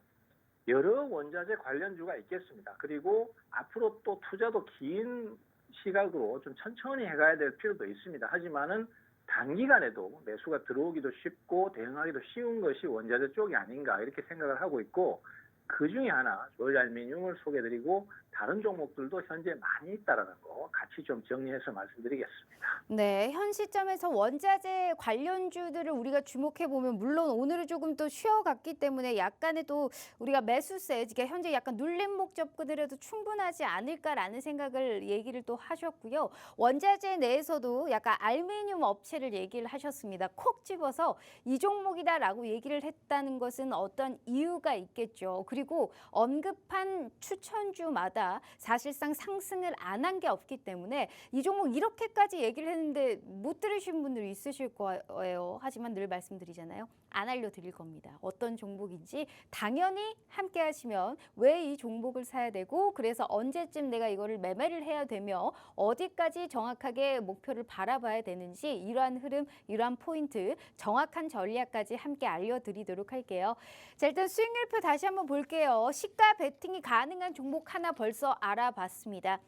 여러 원자재 관련주가 있겠습니다. 그리고 앞으로 또 투자도 긴 시각으로 좀 천천히 해가야 될 필요도 있습니다. 하지만은 단기간에도 매수가 들어오기도 쉽고 대응하기도 쉬운 것이 원자재 쪽이 아닌가, 이렇게 생각을 하고 있고, 그 중에 하나 조이드 알루미늄을 소개해드리고 다른 종목들도 현재 많이 있다는 거 같이 좀 정리해서 말씀드리겠습니다. 네, 현 시점에서 원자재 관련주들을 우리가 주목해 보면, 물론 오늘은 조금 또 쉬어갔기 때문에 약간의 또 우리가 매수세, 이게 현재 약간 눌림목 접근을 충분하지 않을까라는 생각을 얘기를 또 하셨고요. 원자재 내에서도 약간 알루미늄 업체를 얘기를 하셨습니다. 콕 집어서 이 종목이다라고 얘기를 했다는 것은 어떤 이유가 있겠죠. 그리고 언급한 추천주마다 사실상 상승을 안 한 게 없기 때문에 이 종목 이렇게까지 얘기를 했는데 못 들으신 분들이 있으실 거예요. 하지만 늘 말씀드리잖아요. 안 알려드릴 겁니다. 어떤 종목인지 당연히 함께 하시면 왜 이 종목을 사야 되고, 그래서 언제쯤 내가 이거를 매매를 해야 되며 어디까지 정확하게 목표를 바라봐야 되는지, 이러한 흐름, 이러한 포인트, 정확한 전략까지 함께 알려드리도록 할게요. 자, 일단 수익률표 다시 한번 볼게요. 시가 베팅이 가능한 종목 하나 벌써 알아봤습니다.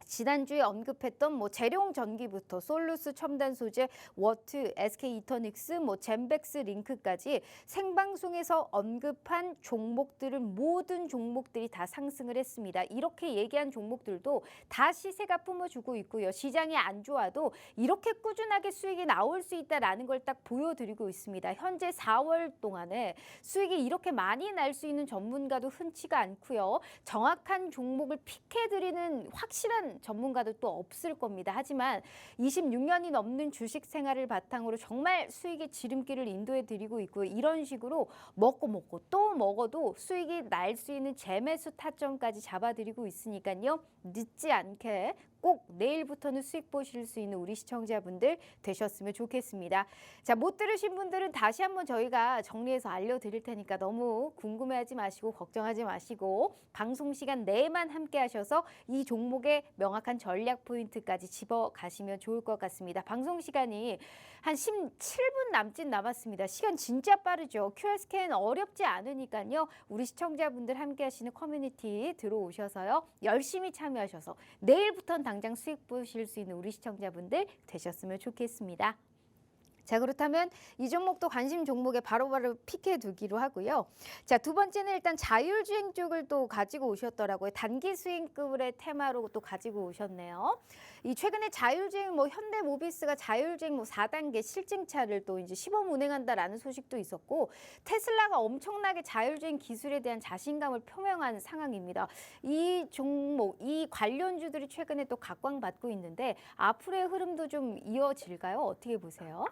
지난주에 언급했던 뭐 재룡 전기부터 솔루스 첨단 소재, 워트, SK 이터닉스, 뭐 젠백스 링크까지 생방송에서 언급한 종목들은 모든 종목들이 다 상승을 했습니다. 이렇게 얘기한 종목들도 다 시세가 뿜어주고 있고요. 시장이 안 좋아도 이렇게 꾸준하게 수익이 나올 수 있다라는 걸 딱 보여드리고 있습니다. 현재 4월 동안에 수익이 이렇게 많이 날 수 있는 전문가도 흔치가 않고요. 정확한 종목을 픽해드리는 확실한 전문가도 또 없을 겁니다. 하지만 26년이 넘는 주식 생활을 바탕으로 정말 수익의 지름길을 인도해 드리고 있고요. 이런 식으로 먹고 또 먹어도 수익이 날 수 있는 재매수 타점까지 잡아드리고 있으니까요. 늦지 않게 꼭 내일부터는 수익 보실 수 있는 우리 시청자분들 되셨으면 좋겠습니다. 자, 못 들으신 분들은 다시 한번 저희가 정리해서 알려드릴 테니까 너무 궁금해하지 마시고 걱정하지 마시고 방송 시간 내에만 함께 하셔서 이 종목의 명확한 전략 포인트까지 집어가시면 좋을 것 같습니다. 방송 시간이 한 17분 남짓 남았습니다. 시간 진짜 빠르죠. QR 스캔 어렵지 않으니까요. 우리 시청자분들 함께 하시는 커뮤니티 들어오셔서요. 열심히 참여하셔서 내일부터는 당장 수익 보실 수 있는 우리 시청자분들 되셨으면 좋겠습니다. 자, 그렇다면 이 종목도 관심 종목에 바로바로 픽해 두기로 하고요. 자, 두 번째는 일단 자율주행 쪽을 또 가지고 오셨더라고요. 단기 수익급의 테마로 또 가지고 오셨네요. 이 최근에 자율주행 뭐 현대모비스가 자율주행 뭐 4단계 실증차를 또 이제 시범 운행한다라는 소식도 있었고, 테슬라가 엄청나게 자율주행 기술에 대한 자신감을 표명한 상황입니다. 이 종목, 이 관련주들이 최근에 또 각광받고 있는데 앞으로의 흐름도 좀 이어질까요? 어떻게 보세요?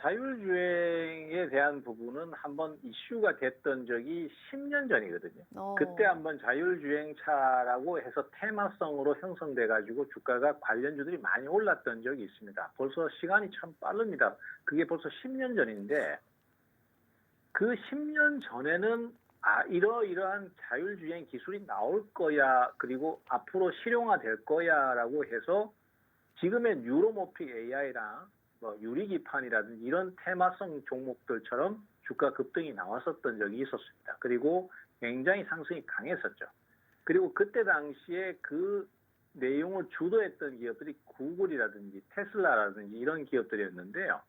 자율주행에 대한 부분은 한번 이슈가 됐던 적이 10년 전이거든요. 그때 한번 자율주행차라고 해서 테마성으로 형성돼가지고 주가가 관련주들이 많이 올랐던 적이 있습니다. 벌써 시간이 참 빠릅니다. 그게 벌써 10년 전인데, 그 10년 전에는 이러이러한 자율주행 기술이 나올 거야, 그리고 앞으로 실용화될 거야라고 해서 지금의 뉴로모픽 AI랑 뭐 유리기판이라든지 이런 테마성 종목들처럼 주가 급등이 나왔었던 적이 있었습니다. 그리고 굉장히 상승이 강했었죠. 그리고 그때 당시에 그 내용을 주도했던 기업들이 구글이라든지 테슬라라든지 이런 기업들이었는데요.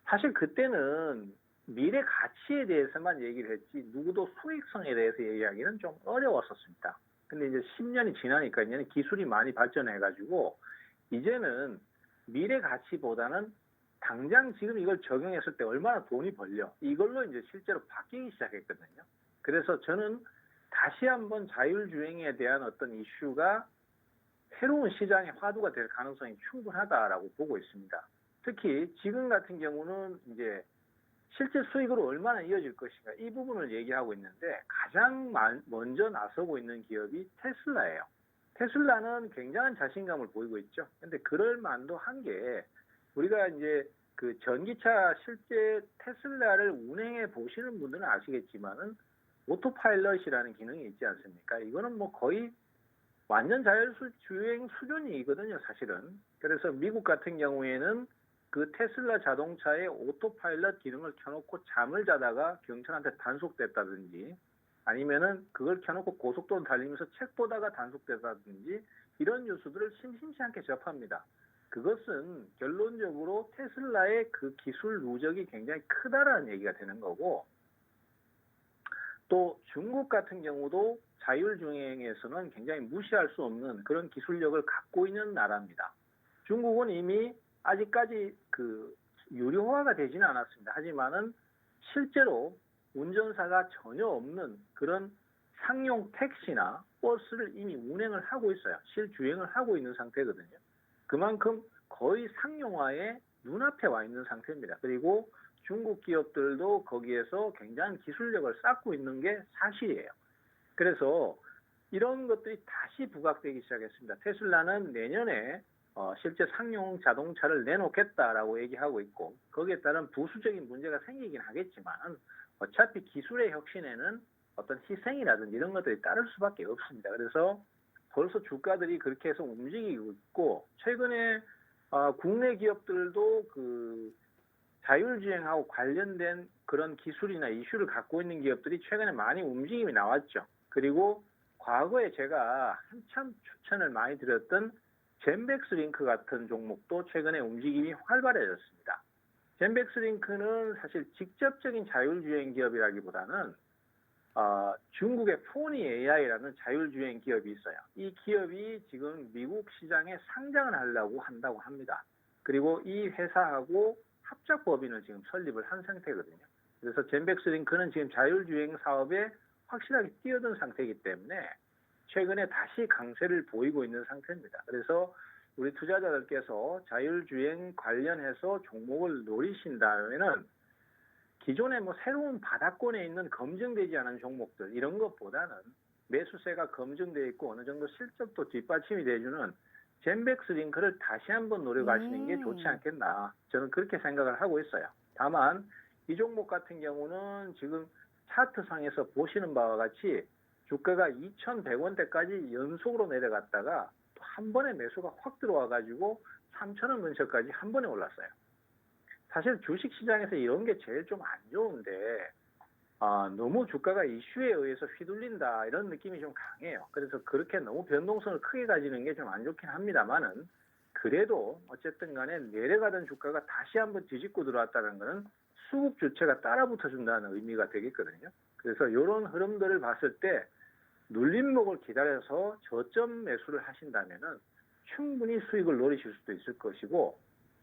사실 그때는 미래 가치에 대해서만 얘기를 했지 누구도 수익성에 대해서 얘기하기는 좀 어려웠었습니다. 근데 이제 10년이 지나니까 이제는 기술이 많이 발전해가지고 이제는 미래 가치보다는 당장 지금 이걸 적용했을 때 얼마나 돈이 벌려 이걸로 이제 실제로 바뀌기 시작했거든요. 그래서 저는 다시 한번 자율주행에 대한 어떤 이슈가 새로운 시장의 화두가 될 가능성이 충분하다라고 보고 있습니다. 특히 지금 같은 경우는 이제 실제 수익으로 얼마나 이어질 것인가 이 부분을 얘기하고 있는데 가장 먼저 나서고 있는 기업이 테슬라예요. 테슬라는 굉장한 자신감을 보이고 있죠. 근데 그럴 만도 한 게 우리가 이제 그 전기차 실제 테슬라를 운행해 보시는 분들은 아시겠지만은 오토파일럿이라는 기능이 있지 않습니까? 이거는 뭐 거의 완전 자율주행 수준이거든요, 사실은. 그래서 미국 같은 경우에는 그 테슬라 자동차의 오토파일럿 기능을 켜놓고 잠을 자다가 경찰한테 단속됐다든지 아니면은 그걸 켜놓고 고속도로 달리면서 책 보다가 단속됐다든지 이런 뉴스들을 심심치 않게 접합니다. 그것은 결론적으로 테슬라의 그 기술 누적이 굉장히 크다라는 얘기가 되는 거고 또 중국 같은 경우도 자율주행에서는 굉장히 무시할 수 없는 그런 기술력을 갖고 있는 나라입니다. 중국은 이미 아직까지 그 유료화가 되지는 않았습니다. 하지만은 실제로 운전사가 전혀 없는 그런 상용 택시나 버스를 이미 운행을 하고 있어요. 실주행을 하고 있는 상태거든요. 그만큼 거의 상용화의 눈앞에 와 있는 상태입니다. 그리고 중국 기업들도 거기에서 굉장한 기술력을 쌓고 있는 게 사실이에요. 그래서 이런 것들이 다시 부각되기 시작했습니다. 테슬라는 내년에 실제 상용 자동차를 내놓겠다라고 얘기하고 있고 거기에 따른 부수적인 문제가 생기긴 하겠지만 어차피 기술의 혁신에는 어떤 희생이라든지 이런 것들이 따를 수밖에 없습니다. 그래서 벌써 주가들이 그렇게 해서 움직이고 있고 최근에 국내 기업들도 그 자율주행하고 관련된 그런 기술이나 이슈를 갖고 있는 기업들이 최근에 많이 움직임이 나왔죠. 그리고 과거에 제가 한참 추천을 많이 드렸던 젠백스링크 같은 종목도 최근에 움직임이 활발해졌습니다. 젠백스링크는 사실 직접적인 자율주행 기업이라기보다는 중국의 포니 AI라는 자율주행 기업이 있어요. 이 기업이 지금 미국 시장에 상장을 하려고 한다고 합니다. 그리고 이 회사하고 합작법인을 지금 설립을 한 상태거든요. 그래서 젠백스링크는 지금 자율주행 사업에 확실하게 뛰어든 상태이기 때문에 최근에 다시 강세를 보이고 있는 상태입니다. 그래서 우리 투자자들께서 자율주행 관련해서 종목을 노리신다면은 기존에 뭐 새로운 바닥권에 있는 검증되지 않은 종목들 이런 것보다는 매수세가 검증되어 있고 어느 정도 실적도 뒷받침이 돼주는 젠백스링크를 다시 한번 노려가시는 게 좋지 않겠나 저는 그렇게 생각을 하고 있어요. 다만 이 종목 같은 경우는 지금 차트상에서 보시는 바와 같이 주가가 2,100원대까지 연속으로 내려갔다가 또 한 번에 매수가 확 들어와가지고 3,000원 근처까지 한 번에 올랐어요. 사실 주식시장에서 이런 게 제일 좀 안 좋은데 너무 주가가 이슈에 의해서 휘둘린다 이런 느낌이 좀 강해요. 그래서 그렇게 너무 변동성을 크게 가지는 게 좀 안 좋긴 합니다만은 그래도 어쨌든 간에 내려가던 주가가 다시 한번 뒤집고 들어왔다는 것은 수급 주체가 따라붙어 준다는 의미가 되겠거든요. 그래서 이런 흐름들을 봤을 때 눌림목을 기다려서 저점 매수를 하신다면은 충분히 수익을 노리실 수도 있을 것이고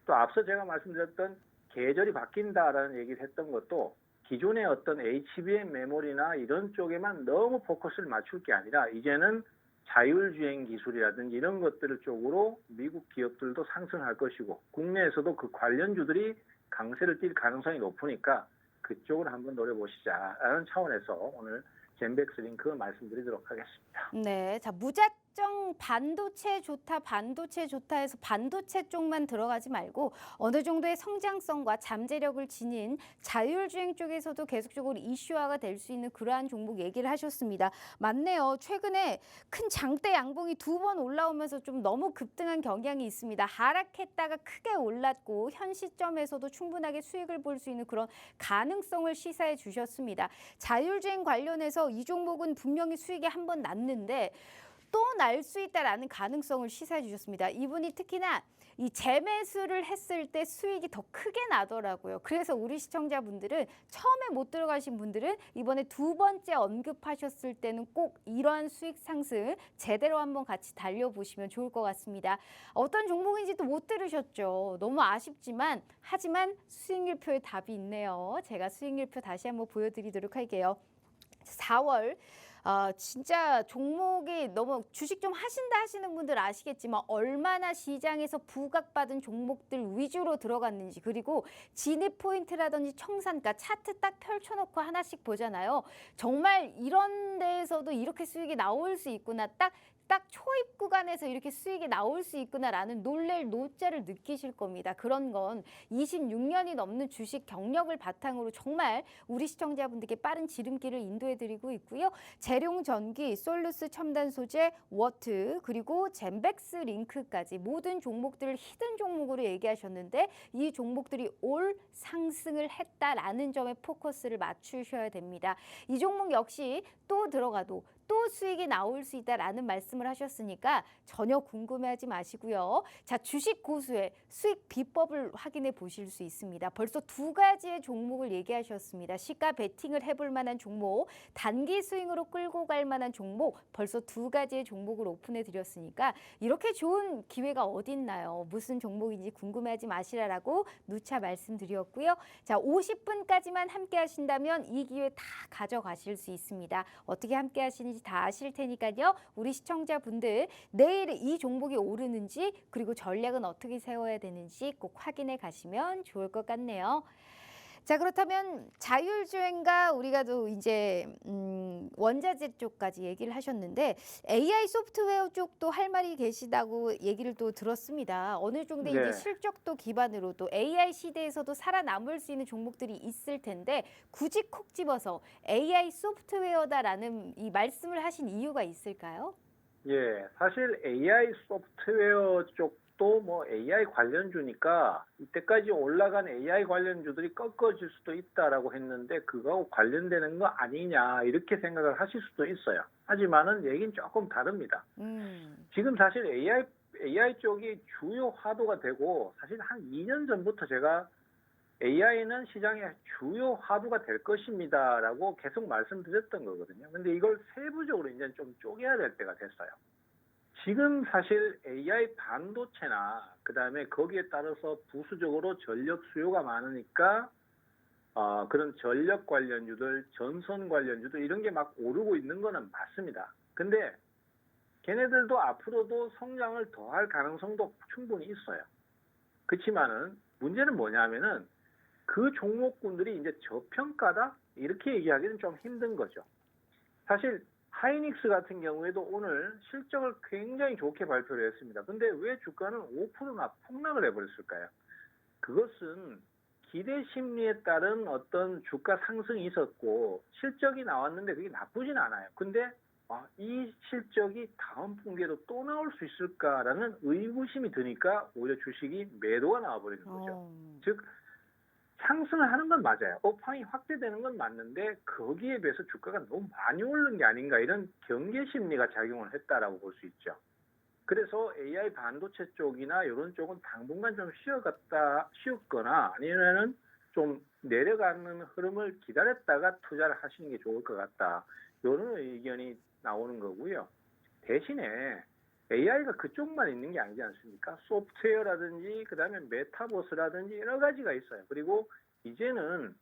또 앞서 제가 말씀드렸던 계절이 바뀐다라는 얘기를 했던 것도 기존의 어떤 HBM 메모리나 이런 쪽에만 너무 포커스를 맞출 게 아니라 이제는 자율주행 기술이라든지 이런 것들 쪽으로 미국 기업들도 상승할 것이고 국내에서도 그 관련주들이 강세를 띌 가능성이 높으니까 그쪽을 한번 노려보시자라는 차원에서 오늘 젠백스링크 말씀드리도록 하겠습니다. 네, 자 무작정 반도체 좋다 해서 반도체 쪽만 들어가지 말고 어느 정도의 성장성과 잠재력을 지닌 자율주행 쪽에서도 계속적으로 이슈화가 될 수 있는 그러한 종목 얘기를 하셨습니다. 맞네요. 최근에 큰 장대 양봉이 2번 올라오면서 좀 너무 급등한 경향이 있습니다. 하락했다가 크게 올랐고 현 시점에서도 충분하게 수익을 볼 수 있는 그런 가능성을 시사해 주셨습니다. 자율주행 관련해서 이 종목은 분명히 수익이 한 번 났는데 또 날 수 있다라는 가능성을 시사해 주셨습니다. 이분이 특히나 이 재매수를 했을 때 수익이 더 크게 나더라고요. 그래서 우리 시청자분들은 처음에 못 들어가신 분들은 이번에 두 번째 언급하셨을 때는 꼭 이러한 수익 상승 제대로 한번 같이 달려보시면 좋을 것 같습니다. 어떤 종목인지도 못 들으셨죠. 너무 아쉽지만 하지만 수익률표에 답이 있네요. 제가 수익률표 다시 한번 보여드리도록 할게요. 4월 진짜 종목이 너무 주식 좀 하신다 하시는 분들 아시겠지만 얼마나 시장에서 부각받은 종목들 위주로 들어갔는지 그리고 진입 포인트라든지 청산가 차트 딱 펼쳐놓고 하나씩 보잖아요. 정말 이런 데에서도 이렇게 수익이 나올 수 있구나. 딱 초입 구간에서 이렇게 수익이 나올 수 있구나라는 놀랄 노자를 느끼실 겁니다. 그런 건 26년이 넘는 주식 경력을 바탕으로 정말 우리 시청자분들께 빠른 지름길을 인도해드리고 있고요. 재룡전기, 솔루스 첨단 소재, 워트, 그리고 젠백스 링크까지 모든 종목들을 히든 종목으로 얘기하셨는데 이 종목들이 올 상승을 했다라는 점에 포커스를 맞추셔야 됩니다. 이 종목 역시 또 들어가도 또 수익이 나올 수 있다라는 말씀을 하셨으니까 전혀 궁금해하지 마시고요. 자, 주식 고수의 수익 비법을 확인해 보실 수 있습니다. 벌써 두 가지의 종목을 얘기하셨습니다. 시가 베팅을 해볼 만한 종목, 단기 스윙으로 끌고 갈 만한 종목, 벌써 두 가지의 종목을 오픈해 드렸으니까 이렇게 좋은 기회가 어딨나요? 무슨 종목인지 궁금해하지 마시라라고 누차 말씀드렸고요. 자, 50분까지만 함께 하신다면 이 기회 다 가져가실 수 있습니다. 어떻게 함께 하시는지 다 아실 테니까요. 우리 시청자분들 내일 이 종목이 오르는지 그리고 전략은 어떻게 세워야 되는지 꼭 확인해 가시면 좋을 것 같네요. 자, 그렇다면 자율주행과 우리가 또 이제 원자재 쪽까지 얘기를 하셨는데 AI 소프트웨어 쪽도 할 말이 계시다고 얘기를 또 들었습니다. 어느 정도 이제 네. 실적도 기반으로 또 AI 시대에서도 살아남을 수 있는 종목들이 있을 텐데 굳이 콕 집어서 AI 소프트웨어다라는 이 말씀을 하신 이유가 있을까요? 예, 사실 AI 소프트웨어 쪽도 뭐 AI 관련주니까 이때까지 올라간 AI 관련주들이 꺾어질 수도 있다라고 했는데 그거하고 관련되는 거 아니냐 이렇게 생각을 하실 수도 있어요. 하지만은 얘기는 조금 다릅니다. 지금 사실 AI 쪽이 주요 화두가 되고 사실 한 2년 전부터 제가 AI는 시장의 주요 화두가 될 것입니다라고 계속 말씀드렸던 거거든요. 근데 이걸 세부적으로 이제 좀 쪼개야 될 때가 됐어요. 지금 사실 AI 반도체나 그다음에 거기에 따라서 부수적으로 전력 수요가 많으니까 그런 전력 관련주들, 전선 관련주들 이런 게 막 오르고 있는 거는 맞습니다. 근데 걔네들도 앞으로도 성장을 더할 가능성도 충분히 있어요. 그렇지만은 문제는 뭐냐면은 그 종목군들이 이제 저평가다? 이렇게 얘기하기는 좀 힘든 거죠. 사실 하이닉스 같은 경우에도 오늘 실적을 굉장히 좋게 발표를 했습니다. 근데 왜 주가는 5%나 폭락을 해버렸을까요? 그것은 기대 심리에 따른 어떤 주가 상승이 있었고 실적이 나왔는데 그게 나쁘진 않아요. 근데 이 실적이 다음 분기에도 또 나올 수 있을까라는 의구심이 드니까 오히려 주식이 매도가 나와버리는 거죠. 즉 상승을 하는 건 맞아요. 업황이 확대되는 건 맞는데 거기에 비해서 주가가 너무 많이 오른 게 아닌가 이런 경계 심리가 작용을 했다라고 볼 수 있죠. 그래서 AI 반도체 쪽이나 이런 쪽은 당분간 좀 쉬었거나 아니면은 좀 내려가는 흐름을 기다렸다가 투자를 하시는 게 좋을 것 같다. 이런 의견이 나오는 거고요. 대신에 AI가 그쪽만 있는 게 아니지 않습니까? 소프트웨어라든지 그다음에 메타버스라든지 여러 가지가 있어요. 그리고 이제는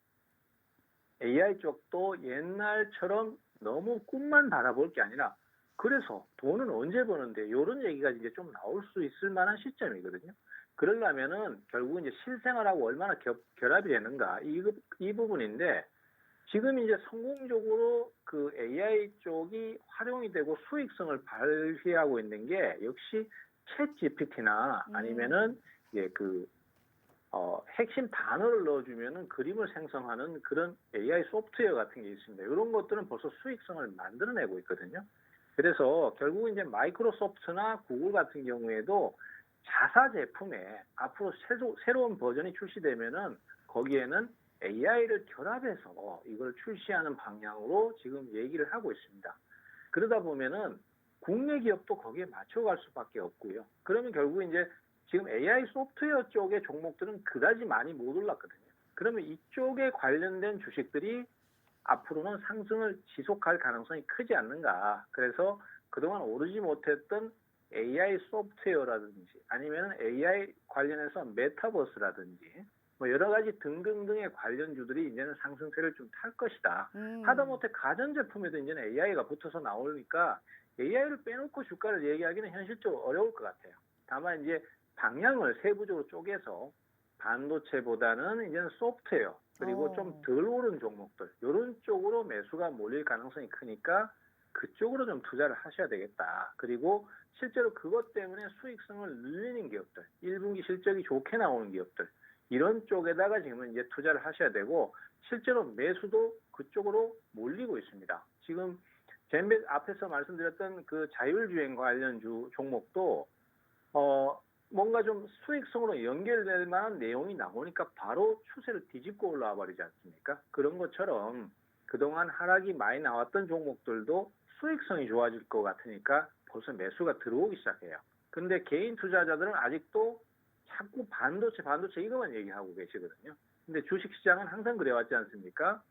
AI 쪽도 옛날처럼 너무 꿈만 바라볼 게 아니라 그래서 돈은 언제 버는데 이런 얘기가 이제 좀 나올 수 있을 만한 시점이거든요. 그러려면은 결국 이제 실생활하고 얼마나 결합이 되는가 이 부분인데 지금 이제 성공적으로 그 AI 쪽이 활용이 되고 수익성을 발휘하고 있는 게 역시 챗 GPT나 아니면은 핵심 단어를 넣어주면은 그림을 생성하는 그런 AI 소프트웨어 같은 게 있습니다. 이런 것들은 벌써 수익성을 만들어내고 있거든요. 그래서 결국은 이제 마이크로소프트나 구글 같은 경우에도 자사 제품에 앞으로 새로운 버전이 출시되면은 거기에는 AI를 결합해서 이걸 출시하는 방향으로 지금 얘기를 하고 있습니다. 그러다 보면은 국내 기업도 거기에 맞춰갈 수밖에 없고요. 그러면 결국 이제 지금 AI 소프트웨어 쪽의 종목들은 그다지 많이 못 올랐거든요. 그러면 이쪽에 관련된 주식들이 앞으로는 상승을 지속할 가능성이 크지 않는가. 그래서 그동안 오르지 못했던 AI 소프트웨어라든지 아니면 AI 관련해서 메타버스라든지 뭐 여러 가지 등등등의 관련주들이 이제는 상승세를 좀 탈 것이다. 하다못해 가전제품에도 이제는 AI가 붙어서 나오니까 AI를 빼놓고 주가를 얘기하기는 현실적으로 어려울 것 같아요. 다만 이제 방향을 세부적으로 쪼개서 반도체보다는 이제는 소프트웨어 그리고 좀 덜 오른 종목들 이런 쪽으로 매수가 몰릴 가능성이 크니까 그쪽으로 좀 투자를 하셔야 되겠다. 그리고 실제로 그것 때문에 수익성을 늘리는 기업들, 1분기 실적이 좋게 나오는 기업들 이런 쪽에다가 지금은 이제 투자를 하셔야 되고 실제로 매수도 그쪽으로 몰리고 있습니다. 지금 앞에서 말씀드렸던 그 자율주행 관련 종목도 뭔가 좀 수익성으로 연결될 만한 내용이 나오니까 바로 추세를 뒤집고 올라와 버리지 않습니까? 그런 것처럼 그동안 하락이 많이 나왔던 종목들도 수익성이 좋아질 것 같으니까 벌써 매수가 들어오기 시작해요. 근데 개인 투자자들은 아직도 자꾸 반도체 이것만 얘기하고 계시거든요. 근데 주식시장은 항상 그래왔지 않습니까?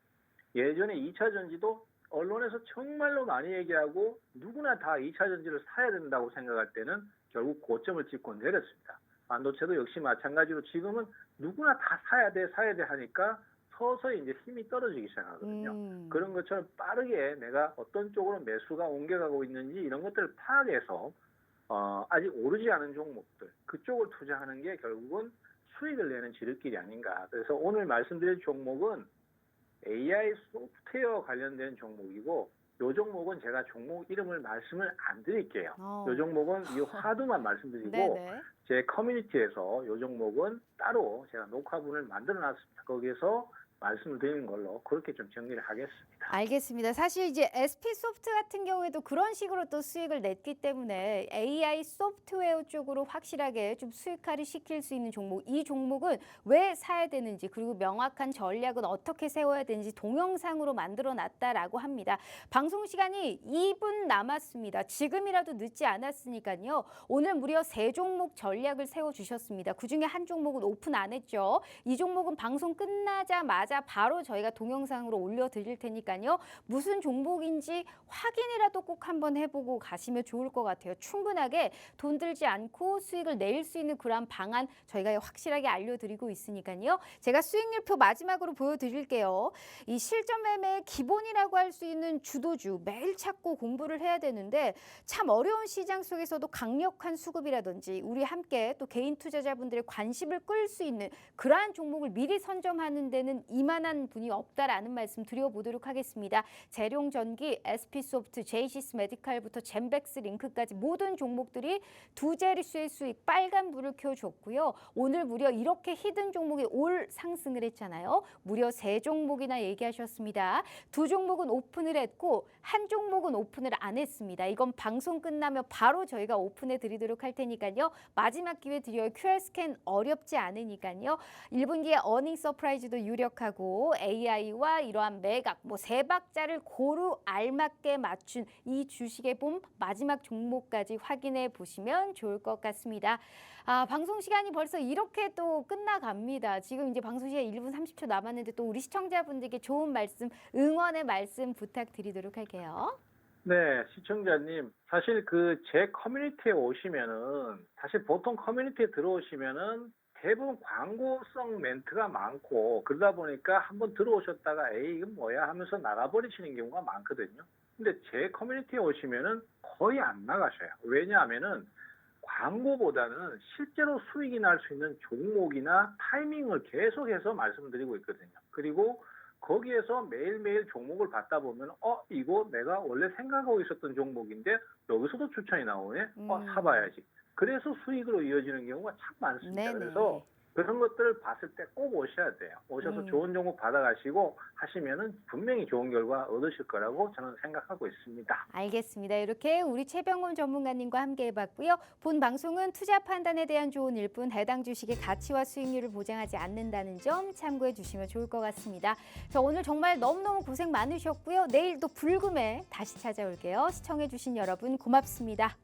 예전에 2차 전지도 언론에서 정말로 많이 얘기하고 누구나 다 2차 전지를 사야 된다고 생각할 때는 결국 고점을 찍고 내렸습니다. 반도체도 역시 마찬가지로 지금은 누구나 다 사야 돼 하니까 서서히 이제 힘이 떨어지기 시작하거든요. 그런 것처럼 빠르게 내가 어떤 쪽으로 매수가 옮겨가고 있는지 이런 것들을 파악해서 아직 오르지 않은 종목들 그쪽을 투자하는 게 결국은 수익을 내는 지름길이 아닌가. 그래서 오늘 말씀드릴 종목은 AI 소프트웨어 관련된 종목이고 이 종목은 제가 종목 이름을 말씀을 안 드릴게요. 이 종목은 이 화두만 말씀드리고 제 커뮤니티에서 이 종목은 따로 제가 녹화분을 만들어 놨습니다. 거기에서 말씀을 드리는 걸로 그렇게 좀 정리를 하겠습니다. 알겠습니다. 사실 이제 SP소프트 같은 경우에도 그런 식으로 또 수익을 냈기 때문에 AI 소프트웨어 쪽으로 확실하게 좀 수익화를 시킬 수 있는 종목, 이 종목은 왜 사야 되는지 그리고 명확한 전략은 어떻게 세워야 되는지 동영상으로 만들어 놨다라고 합니다. 방송 시간이 2분 남았습니다. 지금이라도 늦지 않았으니까요. 오늘 무려 3종목 전략을 세워주셨습니다. 그중에 한 종목은 오픈 안 했죠. 이 종목은 방송 끝나자마자 바로 저희가 동영상으로 올려드릴 테니까요. 무슨 종목인지 확인이라도 꼭 한번 해보고 가시면 좋을 것 같아요. 충분하게 돈 들지 않고 수익을 낼 수 있는 그런 방안 저희가 확실하게 알려드리고 있으니까요. 제가 수익률표 마지막으로 보여드릴게요. 이 실전 매매의 기본이라고 할 수 있는 주도주 매일 찾고 공부를 해야 되는데 참 어려운 시장 속에서도 강력한 수급이라든지 우리 함께 또 개인 투자자분들의 관심을 끌 수 있는 그러한 종목을 미리 선점하는 데는 이만한 분이 없다라는 말씀 드려보도록 하겠습니다. 재룡전기, SP소프트, 제이시스 메디칼부터 젠백스 링크까지 모든 종목들이 두 자릿수의 수익 빨간불을 켜줬고요. 오늘 무려 이렇게 히든 종목이 올 상승을 했잖아요. 무려 3종목이나 얘기하셨습니다. 2종목은 오픈을 했고 한 종목은 오픈을 안 했습니다. 이건 방송 끝나면 바로 저희가 오픈해 드리도록 할 테니까요. 마지막 기회 드려요. QR 스캔 어렵지 않으니까요. 1분기에 어닝 서프라이즈도 유력하고 AI와 이러한 매각, 세 박자를 고루 알맞게 맞춘 이 주식의 봄 마지막 종목까지 확인해 보시면 좋을 것 같습니다. 방송 시간이 벌써 이렇게 또 끝나갑니다. 지금 이제 방송 시간 1분 30초 남았는데 또 우리 시청자분들께 좋은 말씀, 응원의 말씀 부탁드리도록 할게요. 네, 시청자님. 사실 제 커뮤니티에 오시면은, 사실 보통 커뮤니티에 들어오시면은 대부분 광고성 멘트가 많고, 그러다 보니까 한번 들어오셨다가, 에이, 이건 뭐야 하면서 나가버리시는 경우가 많거든요. 근데 제 커뮤니티에 오시면은 거의 안 나가셔요. 왜냐하면은 광고보다는 실제로 수익이 날 수 있는 종목이나 타이밍을 계속해서 말씀드리고 있거든요. 그리고 거기에서 매일매일 종목을 받다 보면 이거 내가 원래 생각하고 있었던 종목인데 여기서도 추천이 나오네. 사봐야지. 그래서 수익으로 이어지는 경우가 참 많습니다. 네네. 그래서 그런 것들을 봤을 때 꼭 오셔야 돼요. 오셔서 좋은 종목 받아가시고 하시면은 분명히 좋은 결과 얻으실 거라고 저는 생각하고 있습니다. 알겠습니다. 이렇게 우리 최병훈 전문가님과 함께 해봤고요. 본 방송은 투자 판단에 대한 조언일 뿐 해당 주식의 가치와 수익률을 보장하지 않는다는 점 참고해 주시면 좋을 것 같습니다. 자, 오늘 정말 너무너무 고생 많으셨고요. 내일 또 불금에 다시 찾아올게요. 시청해 주신 여러분 고맙습니다.